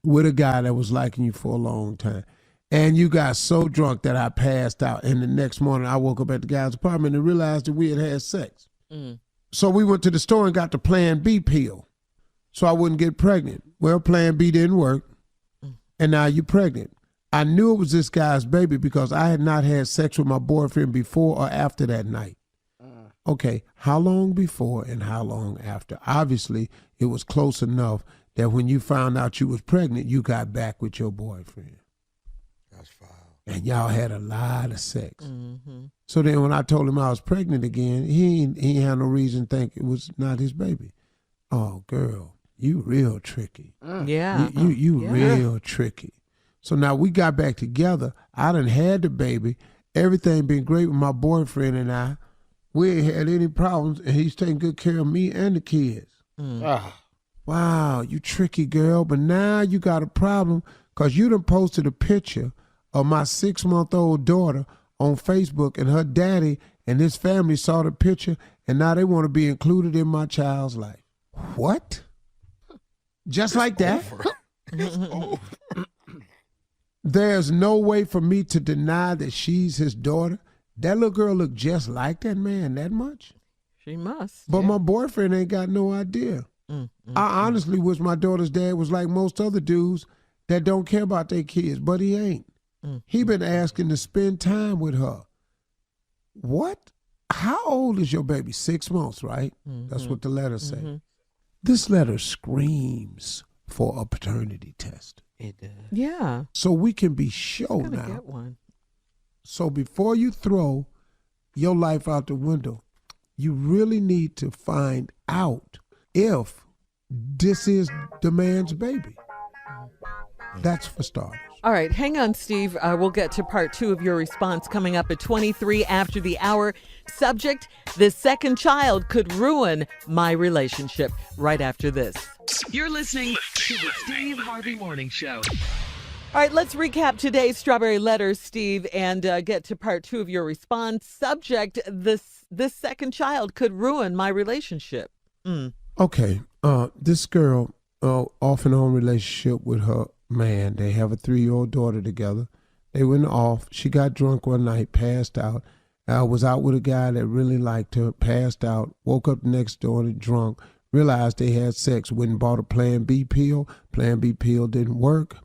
with a guy that was liking you for a long time. And you got so drunk that I passed out. And the next morning I woke up at the guy's apartment and realized that we had sex. So we went to the store and got the Plan B pill so I wouldn't get pregnant. Well, Plan B didn't work. And now you're pregnant. I knew it was this guy's baby because I had not had sex with my boyfriend before or after that night. Okay, how long before and how long after? Obviously, it was close enough that when you found out you was pregnant, you got back with your boyfriend. That's foul. And y'all had a lot of sex. Mm-hmm. So then when I told him I was pregnant again, he ain't had no reason to think it was not his baby. Oh, girl, you real tricky. Yeah. You real tricky. So now we got back together. I done had the baby. Everything been great with my boyfriend and I. We ain't had any problems, and he's taking good care of me and the kids. Wow, you tricky girl. But now you got a problem because you done posted a picture of my 6-month-old daughter on Facebook, and her daddy and his family saw the picture, and now they want to be included in my child's life. What? Just like that? It's over. There's no way for me to deny that she's his daughter. That little girl look just like that man that much. She must. But my boyfriend ain't got no idea. I honestly wish my daughter's dad was like most other dudes that don't care about their kids, but he ain't. He been asking to spend time with her. What? How old is your baby? 6 months, right? That's what the letter say. This letter screams for a paternity test. It does. Yeah. So we can be sure now. Get one. So before you throw your life out the window, you really need to find out if this is the man's baby. That's for starters. All right, hang on, Steve. We'll get to part 2 of your response coming up at 23 after the hour. Subject, the second child could ruin my relationship. Right after this. You're listening to the Steve Harvey Morning Show. All right, let's recap today's Strawberry Letters, Steve, and get to part 2 of your response. Subject, this second child could ruin my relationship. Okay, this girl, off and on relationship with her man. They have a 3-year-old daughter together. They went off. She got drunk one night, passed out. Was out with a guy that really liked her, passed out, woke up the next morning drunk, realized they had sex, went and bought a Plan B pill. Plan B pill didn't work.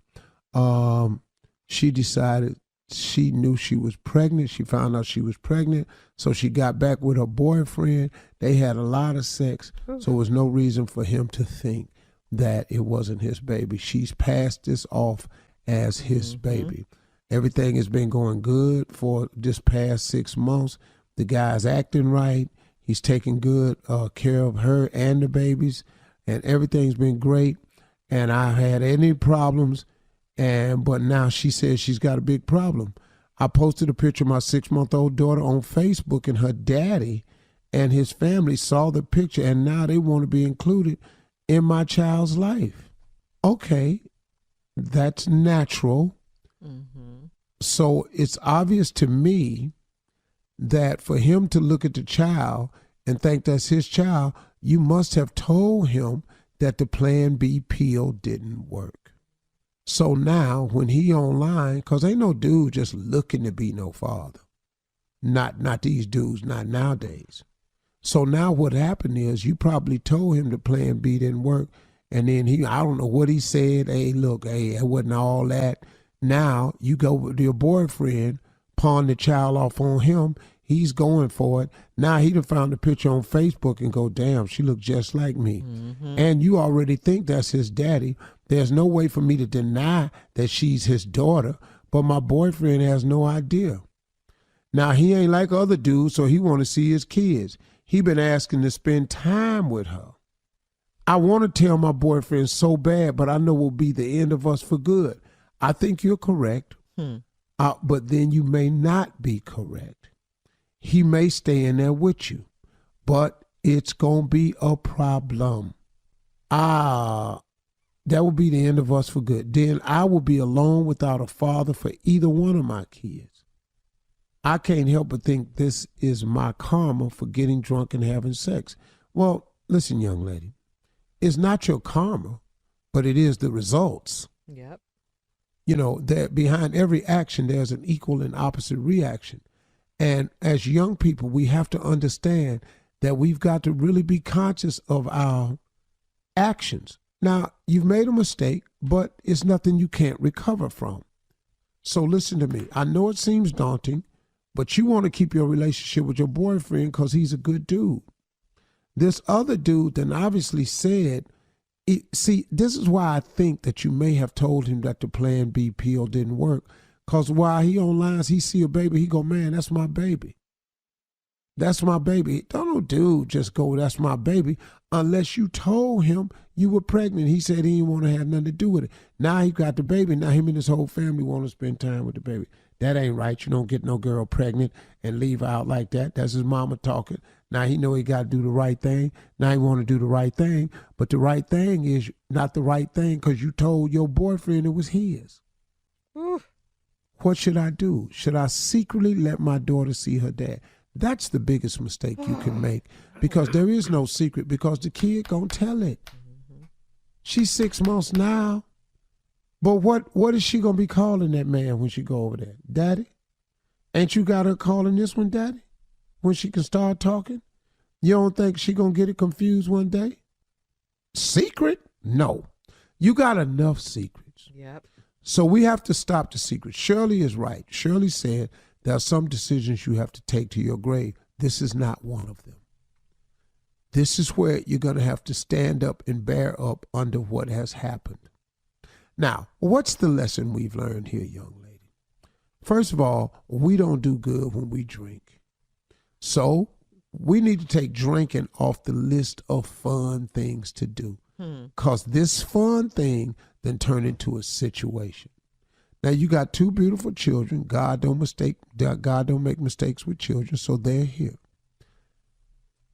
She decided she knew she was pregnant. She found out she was pregnant. So she got back with her boyfriend. They had a lot of sex. So there was no reason for him to think that it wasn't his baby. She's passed this off as his baby. Everything has been going good for this past 6 months. The guy's acting right. He's taking good care of her and the babies, and everything's been great. And I had any problems But now she says she's got a big problem. I posted a picture of my 6-month-old daughter on Facebook, and her daddy and his family saw the picture, and now they want to be included in my child's life. Okay, that's natural. Mm-hmm. So it's obvious to me that for him to look at the child and think that's his child, you must have told him that the Plan B pill didn't work. So now when he online, because ain't no dude just looking to be no father. Not these dudes, not nowadays. So now what happened is you probably told him the Plan B didn't work, and then I don't know what he said. Hey, look, it wasn't all that. Now you go with your boyfriend, pawn the child off on him. He's going for it. Now he done found a picture on Facebook and go, damn, she look just like me. Mm-hmm. And you already think that's his daddy. There's no way for me to deny that she's his daughter, but my boyfriend has no idea. Now he ain't like other dudes, so he want to see his kids. He been asking to spend time with her. I want to tell my boyfriend so bad, but I know it will be the end of us for good. I think you're correct, but then you may not be correct. He may stay in there with you, but it's going to be a problem. That will be the end of us for good. Then I will be alone without a father for either one of my kids. I can't help but think this is my karma for getting drunk and having sex. Well, listen, young lady, it's not your karma, but it is the results. Yep. You know, that behind every action, there's an equal and opposite reaction. And as young people, we have to understand that we've got to really be conscious of our actions. Now, you've made a mistake, but it's nothing you can't recover from. So listen to me. I know it seems daunting, but you want to keep your relationship with your boyfriend because he's a good dude. This other dude then obviously said, see, this is why I think that you may have told him that the Plan B pill didn't work. Because while he online, he see a baby, he go, man, that's my baby. That's my baby. Don't no dude just go, that's my baby, unless you told him you were pregnant. He said he didn't want to have nothing to do with it. Now he got the baby. Now him and his whole family want to spend time with the baby. That ain't right. You don't get no girl pregnant and leave her out like that. That's his mama talking. Now he know he got to do the right thing. Now he want to do the right thing. But the right thing is not the right thing because you told your boyfriend it was his. Oof. What should I do? Should I secretly let my daughter see her dad? That's the biggest mistake you can make because there is no secret because the kid gonna tell it. Mm-hmm. She's 6 months now. But what is she gonna be calling that man when she go over there? Daddy? Ain't you got her calling this one daddy? When she can start talking? You don't think she gonna get it confused one day? Secret? No. You got enough secrets. Yep. So we have to stop the secret. Shirley is right. Shirley said there are some decisions you have to take to your grave. This is not one of them. This is where you're going to have to stand up and bear up under what has happened. Now, what's the lesson we've learned here, young lady? First of all, we don't do good when we drink. So we need to take drinking off the list of fun things to do. Because this fun thing then turned into a situation. Now you got 2 beautiful children. God don't make mistakes with children, so they're here.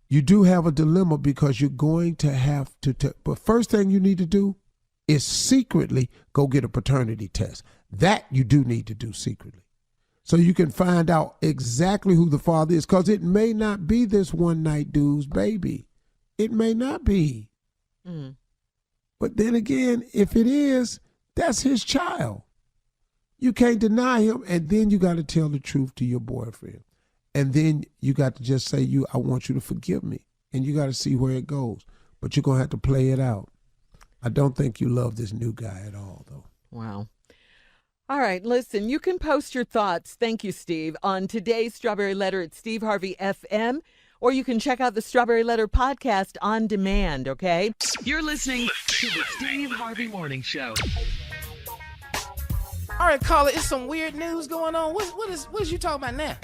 You do have a dilemma because you're going to have to, but first thing you need to do is secretly go get a paternity test. That you do need to do secretly. So you can find out exactly who the father is, because it may not be this one night dude's baby. It may not be. Mm. But then again, if it is, that's his child. You can't deny him, and then you got to tell the truth to your boyfriend. And then you got to just say, I want you to forgive me. And you got to see where it goes. But you're going to have to play it out. I don't think you love this new guy at all, though. Wow. All right, listen, you can post your thoughts, thank you, Steve, on today's Strawberry Letter at Steve Harvey FM, or you can check out the Strawberry Letter podcast on demand, okay? You're listening to the Steve Harvey Morning Show. All right, caller, it's some weird news going on. What is you talking about now?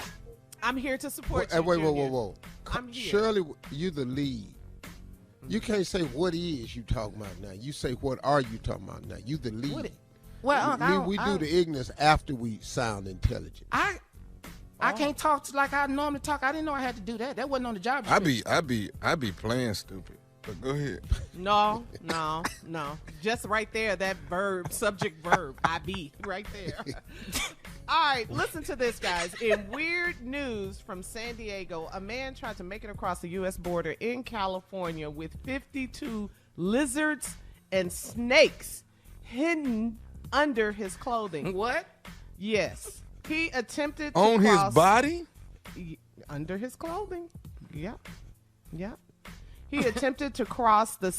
I'm here to support you. Wait, whoa. I'm here. Shirley, you the lead. You can't say what is you talking about now. You say what are you talking about now. You the lead. Well, Unc, we do the ignorance after we sound intelligent. I can't talk like I normally talk. I didn't know I had to do that. That wasn't on the job description. I be playing stupid. But go ahead. No. Just right there, that verb, subject verb, I be, right there. All right, listen to this, guys. In weird news from San Diego, a man tried to make it across the U.S. border in California with 52 lizards and snakes hidden under his clothing. What? Yes. He attempted to On cross his body? under his clothing. Yep. He attempted to cross the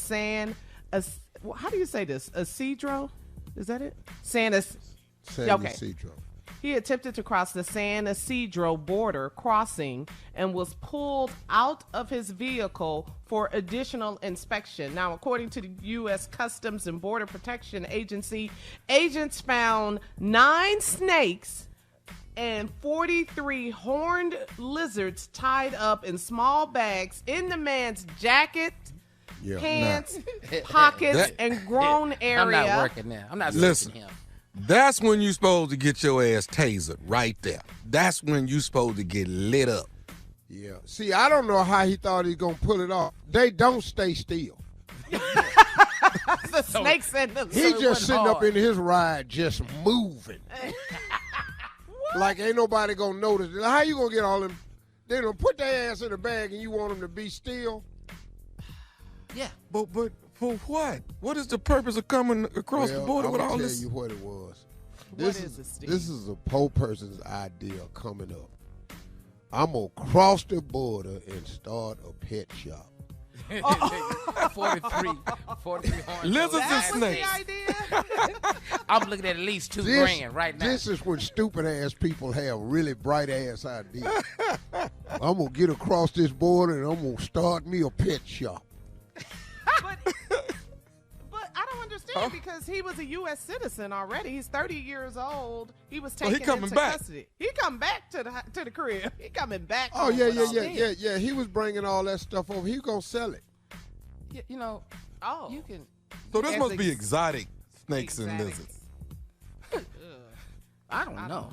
how do you say this? Isidro? Is that it? San Isidro. He attempted to cross the San Isidro border crossing and was pulled out of his vehicle for additional inspection. Now, according to the U.S. Customs and Border Protection Agency, agents found 9 snakes and 43 horned lizards tied up in small bags in the man's jacket, pants, pockets, and groin area. I'm not working now. I'm not Listen, him. That's when you supposed to get your ass tasered right there. That's when you supposed to get lit up. Yeah. See, I don't know how he thought he was going to pull it off. They don't stay still. The snakes and the He just sitting up in his ride just moving. Like ain't nobody going to notice. How you going to get all them? They don't put their ass in a bag and you want them to be still? Yeah. But for what? What is the purpose of coming across the border with all this? I'll tell you what it was. What is it, Steve? This is a poor person's idea coming up. I'm going to cross the border and start a pet shop. 43 Lizards and snakes. I'm looking at least $2,000 right now. This is when stupid ass people have really bright ass ideas. I'm going to get across this border and I'm going to start me a pet shop. But I don't understand because he was a U.S. citizen already. He's 30 years old. He was taken into custody. He come back to the crib. He coming back. Oh, yeah. He was bringing all that stuff over. He going to sell it. You can. So this must be exotic snakes and lizards. I don't know.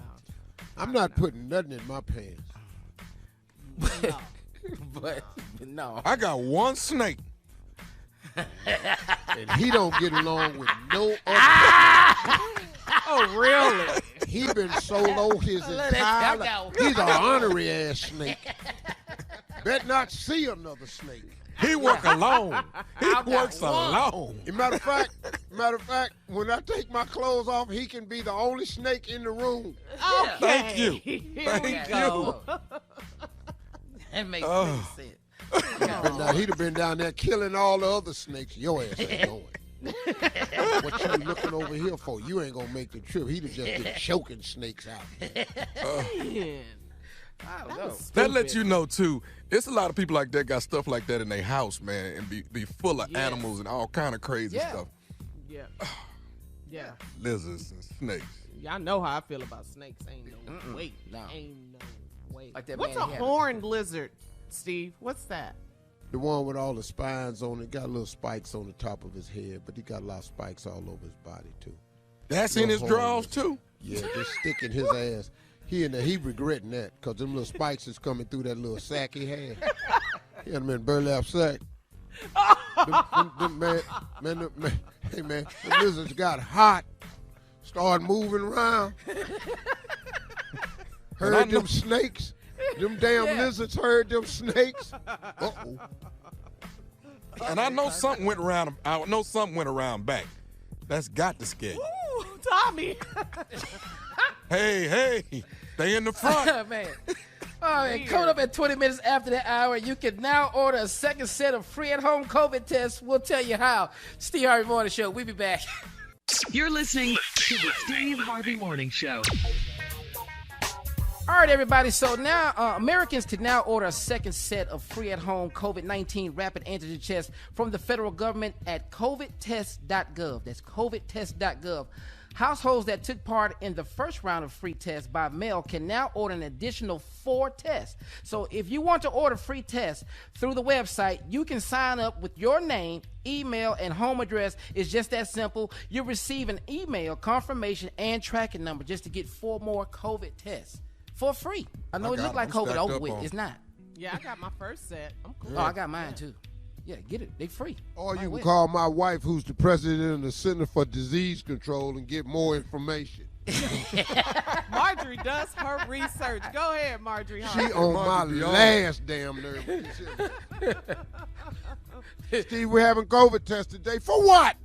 I'm not putting nothing in my pants. But no. I got one snake. And he don't get along with no other. Oh, really? He been solo his entire life. He's an ornery ass snake. Bet not see another snake. He work alone. He works alone. Matter of fact, when I take my clothes off, he can be the only snake in the room. Okay. Thank you. Thank you. That makes sense. He'd have been down there killing all the other snakes. Your ass ain't going. What you looking over here for? You ain't gonna make the trip. He'd have just been choking snakes out. That lets you know too. It's a lot of people like that got stuff like that in their house, man, and be full of animals and all kind of crazy stuff. Yeah. Lizards and snakes. Y'all know how I feel about snakes. Ain't no way. No. Ain't no way. Like that What's man a horned lizard, Steve? What's that? The one with all the spines on it. Got little spikes on the top of his head, but he got a lot of spikes all over his body too. That's in his drawers too? Yeah, just sticking his ass. He regretting that because them little spikes is coming through that little sack he had. He had them in burlap sack. Hey man, the lizards got hot, started moving around. Heard them snakes. Them damn lizards heard them snakes. Uh-oh. And I know something went around. I know something went around back. That's got to scare you. Ooh, Tommy. Hey, stay in the front. Man. All right, coming up at 20 minutes after the hour, you can now order a second set of free at-home COVID tests. We'll tell you how. Steve Harvey Morning Show. We'll be back. You're listening to the Steve Harvey Morning Show. All right, everybody. So now Americans can now order a second set of free at-home COVID-19 rapid antigen tests from the federal government at covidtest.gov. That's covidtest.gov. Households that took part in the first round of free tests by mail can now order an additional 4 tests. So if you want to order free tests through the website, you can sign up with your name, email, and home address. It's just that simple. You'll receive an email confirmation and tracking number just to get 4 more COVID tests for free. I know it looks like COVID over with. It's not. Yeah, I got my first set. I'm cool. Oh, I got mine too. Yeah, get it. They free. Or you can call my wife, who's the president of the Center for Disease Control, and get more information. Marjorie does her research. Go ahead, Marjorie. She on my last damn nerve. Steve, we're having COVID tests today. For what?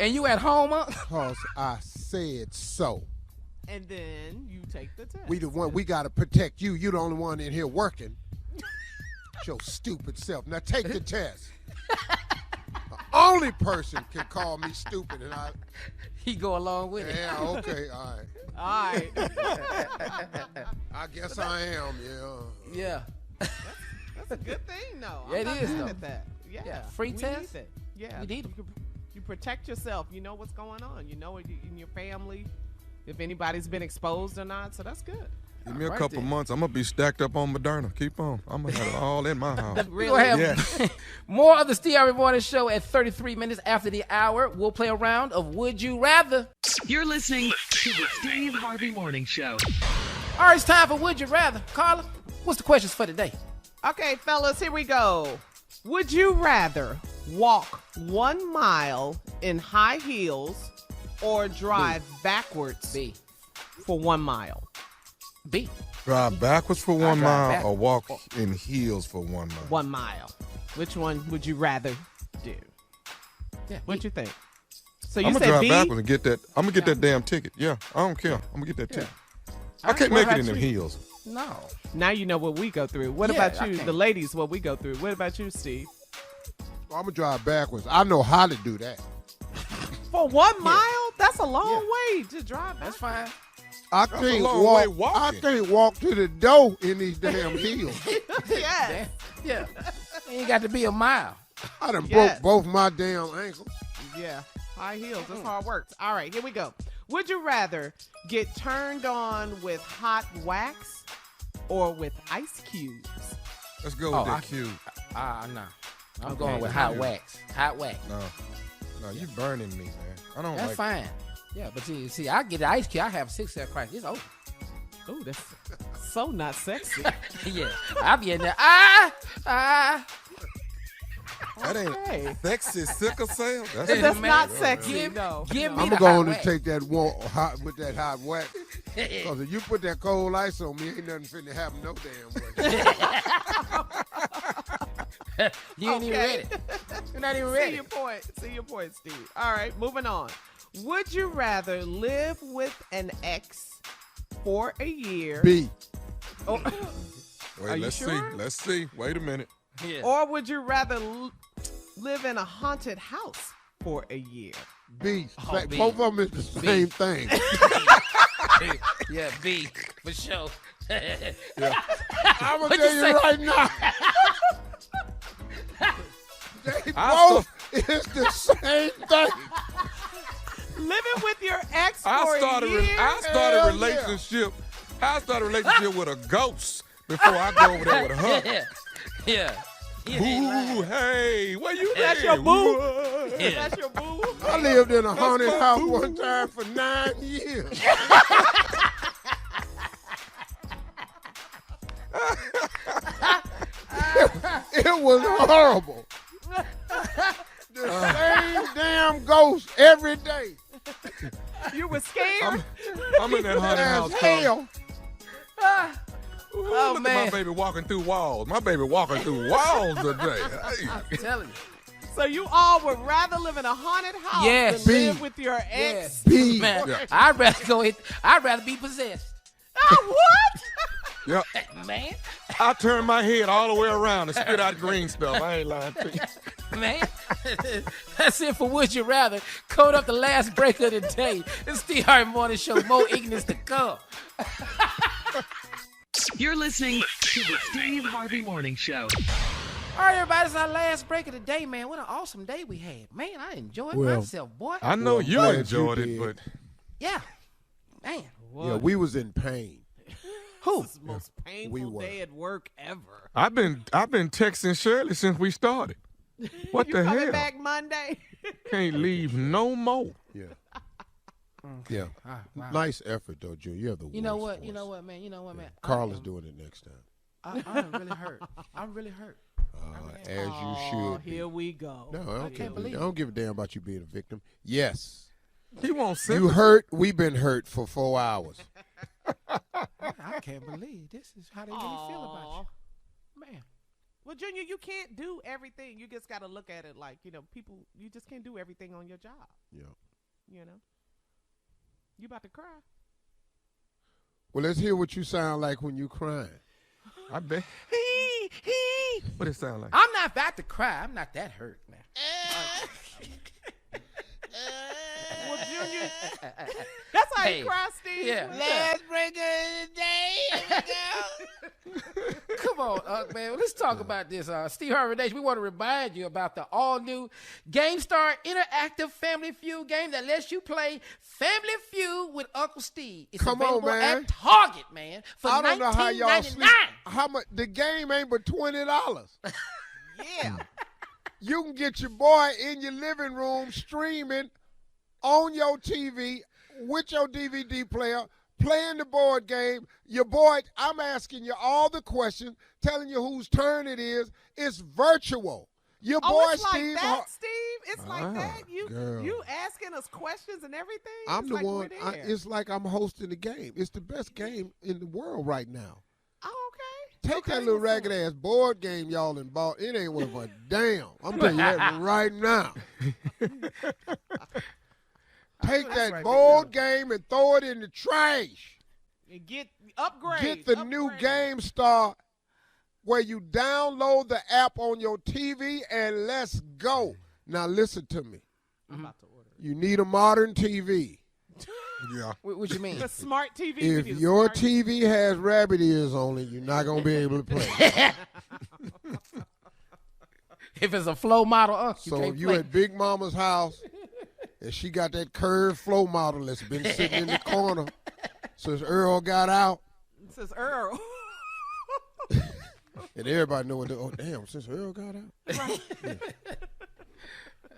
And you at home, huh? Because I said so. And then you take the test. We got to protect you. You're the only one in here working. Your stupid self. Now take the test. The only person can call me stupid, and he go along with it. Yeah, okay, all right. I guess I am, yeah. That's a good thing, though. Yeah, it is, though. At that. Yeah. Free test? Need it. Yeah. We need them. You protect yourself. You know what's going on. You know in your family if anybody's been exposed or not, so that's good. Give me a couple months. I'm going to be stacked up on Moderna. Keep on. I'm going to have it all in my house. We'll have more of the Steve Harvey Morning Show at 33 minutes after the hour. We'll play a round of Would You Rather. You're listening to the Steve Harvey Morning Show. All right, it's time for Would You Rather. Carla, what's the questions for today? Okay, fellas, here we go. Would you rather walk 1 mile in high heels or drive backwards for 1 mile? B. Drive backwards for 1 mile or walk in heels for 1 mile? 1 mile. Which one would you rather do? Yeah, what you think? So you I'm gonna said drive B? backwards and get that. I'm gonna get that damn ticket. Yeah, I don't care. I'm gonna get that ticket. I can't make it in them heels. No. Now you know what we go through. What about you, the ladies? What we go through? What about you, Steve? I'm gonna drive backwards. I know how to do that. For 1 mile? That's a long way to drive. That's fine. I can't walk to the door in these damn heels. Yes. Yeah. It ain't got to be a mile. I done broke both my damn ankles. Yeah. High heels. That's how it works. All right, here we go. Would you rather get turned on with hot wax or with ice cubes? Let's go with that cube. No. I'm going with hot wax. Hot wax. No, you burning me, man. I don't That's fine. Yeah, but see, I get the ice cube. I have 6 cell crisis. It's over. Oh, that's so not sexy. Yeah, I be in there. That ain't sexy sickle cell. That's not sexy. No. Give me I'm the going hot to take that hot with that hot wax. Because if you put that cold ice on me, ain't nothing finna happen no damn way. You ain't even ready. You're not even ready. See your point, Steve. All right, moving on. Would you rather live with an ex for a year? B. Oh, wait, let's see. Let's see. Wait a minute. Yeah. Or would you rather live in a haunted house for a year? B. Both of them is the same thing. Yeah, B, for sure. I'm going to tell you right now. They both is the same thing. Living with your ex for I a started year? a relationship. I started a relationship with a ghost before I go over there with her. Yeah. Boo, hey, where you been? That's your boo? Yeah. That's your boo? I lived in a haunted house one time for 9 years. It was horrible. The same damn ghost every day. You were scared? I'm in that haunted house. Hell. Ooh, look at my baby walking through walls. My baby walking through walls today. Hey. I'm telling you. So you all would rather live in a haunted house than live with your ex? B. Man, Yeah. I'd rather be possessed. What? Yep. Man. I turned my head all the way around and spit out green stuff. I ain't lying to you. Man. That's it for Would You Rather. Code up the last break of the day. It's the Harvey Morning Show. More ignorance to come. You're listening to the Steve Harvey Morning Show. All right, everybody, it's our last break of the day, man. What an awesome day we had. Man, I enjoyed myself, boy. I know you glad enjoyed you it, did. but Yeah. Man. Yeah, we was in pain. Who? This is the most painful We were. day at work ever. I've been texting Shirley since we started. What You the coming hell? back Monday? Can't leave no more. Yeah. Yeah. Wow. Nice effort, though, Junior. You have the You know worst what? voice. You know what, man? You know what, man? Carl is doing it next time. I'm really hurt. I'm really hurt. As you should be. Here we go. No, I can't believe I don't give a damn about you being a victim. Yes. He won't send You hurt. We've been hurt for 4 hours. I can't believe this is how they really feel about you. Man. Well, Junior, you can't do everything. You just got to look at it like, people, you just can't do everything on your job. Yeah. You about to cry. Well, let's hear what you sound like when you crying. I bet. What it sound like? I'm not about to cry. I'm not that hurt, man. Well, Junior, that's how Hey, you cry, Steve. yeah. Last break of the day. Come on, man. Let's talk about this. Steve Harvey Nation, we want to remind you about the all-new GameStar Interactive Family Feud game that lets you play Family Feud with Uncle Steve. It's Come on, available man. at Target, man, for I don't know how y'all $19.99. sleep. How much? The game ain't but $20. Yeah. You can get your boy in your living room streaming on your TV with your DVD player, playing the board game. Your boy, I'm asking you all the questions, telling you whose turn it is. It's virtual. Your boy It's Steve. like that, Steve. It's like that. girl. You asking us questions and everything. I'm It's the like one. we're there. It's like I'm hosting the game. It's the best game in the world right now. Oh, okay. Take that little ragged ass board game y'all in bought. It ain't worth a damn. I'm telling you that right now. Take that right, board game and throw it in the trash. And get upgrade. Get the new GameStar where you download the app on your TV and let's go. Now listen to me. I'm about to order. You need a modern TV. Yeah. What you mean? The smart TV. If your TV has rabbit ears on it, you're not going to be able to play. If it's a flow model, you So can't if you play. at Big Mama's house and she got that curved flow model that's been sitting in the corner since Earl got out, This is Earl. and everybody know what damn, since Earl got out. Yeah.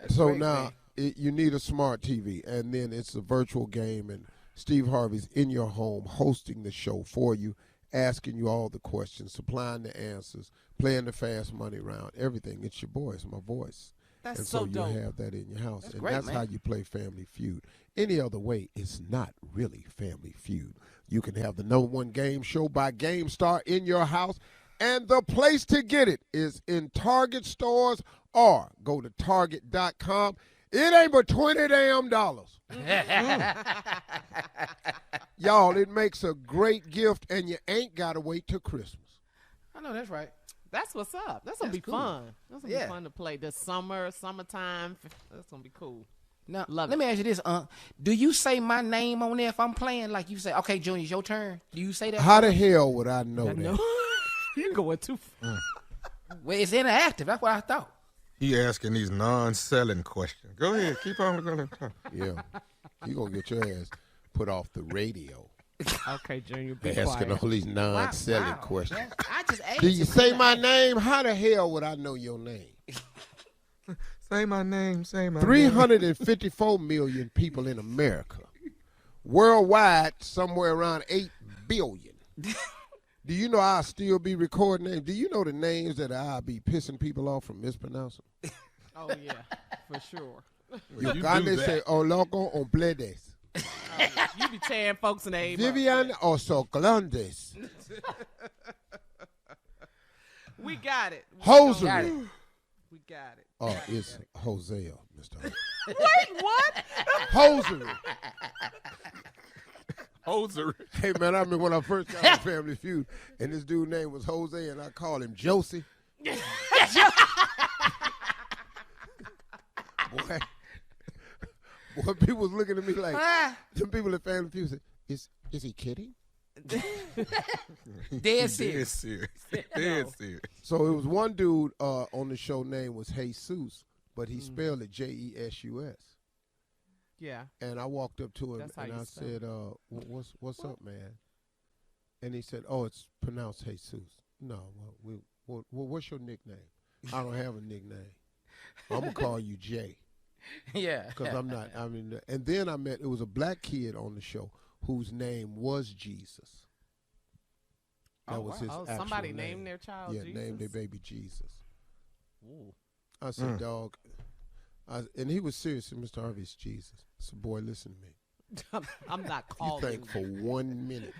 So now you need a smart TV, and then it's a virtual game, and Steve Harvey's in your home hosting the show for you, asking you all the questions, supplying the answers, playing the fast money round, everything. It's your voice, my voice. That's and so so dope. you have that in your house. That's and great, that's man. how you play Family Feud. Any other way, it's not really Family Feud. You can have the #1 game show by GameStar in your house, and the place to get it is in Target stores or go to Target.com. It ain't but $20 damn. Y'all, it makes a great gift, and you ain't got to wait till Christmas. I know that's right. That's what's up. That's gonna That's be cool. fun. That's gonna Yeah. be fun to play this summertime. That's gonna be cool. Now, Love let it. me ask you this, do you say my name on there if I'm playing? Like you say, okay, Junior, it's your turn. Do you say that? How the hell would I know I that? know. You're going too far. Well, it's interactive. That's what I thought. He asking these non-selling questions. Go ahead, keep on going. Yeah. You going to get your ass put off the radio. Okay, Junior, be Asking quiet. all these non-selling Wow. questions. I just asked. Do you say my name? How the hell would I know your name? Say my name. Say my name. 354 million people in America. Worldwide, somewhere around 8 billion. Do you know I'll still be recording names? Do you know the names that I'll be pissing people off from mispronouncing? Oh yeah, for sure. Well, you Uganda do that. say, "O loco on bledes." You be tearing folks' name up. Vivian Osoglandes. We got it. Hosiery. We got it. Oh, it's Hosea, Mr. Hunt. Wait, what? Hosiery. Hosiery. Hey, man, I remember when I first got on Family Feud, and this dude's name was Jose, and I called him Josie. Boy, people was looking at me like, them people at Family Feud said, is he kidding? Dead serious. serious. No. Dead serious. So it was one dude on the show name was Jesus, but he spelled it Jesus. Yeah. And I walked up to him That's how and you I spell said, what's up, man? And he said, oh, it's pronounced Jesus. No, what's your nickname? I don't have a nickname. I'm going to call you Jay. Yeah. Because I'm not, and then it was a black kid on the show whose name was Jesus. That was his actual somebody name. named their child Jesus? Yeah, named their baby Jesus. Ooh. I said, dog, and he was serious, Mr. Harvey's Jesus. I said, boy, listen to me. I'm not You calling. think for 1 minute,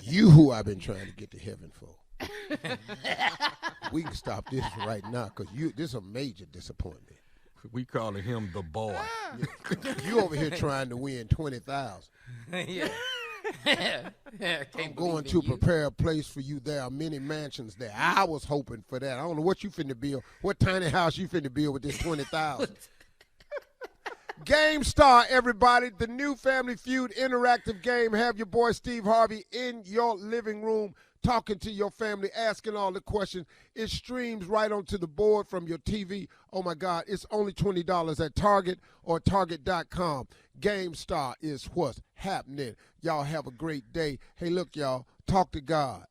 you who I've been trying to get to heaven for. We can stop this right now because this is a major disappointment. We calling him the boy. Yeah. You over here trying to win 20,000. Yeah. I'm going to prepare a place for you. There are many mansions there. I was hoping for that. I don't know what you finna build. What tiny house you finna build with this 20,000? Game Star, everybody. The new Family Feud interactive game. Have your boy Steve Harvey in your living room talking to your family, asking all the questions. It streams right onto the board from your TV. Oh, my God. It's only $20 at Target or Target.com. Game Star is what's happening. Y'all have a great day. Hey, look, y'all. Talk to God.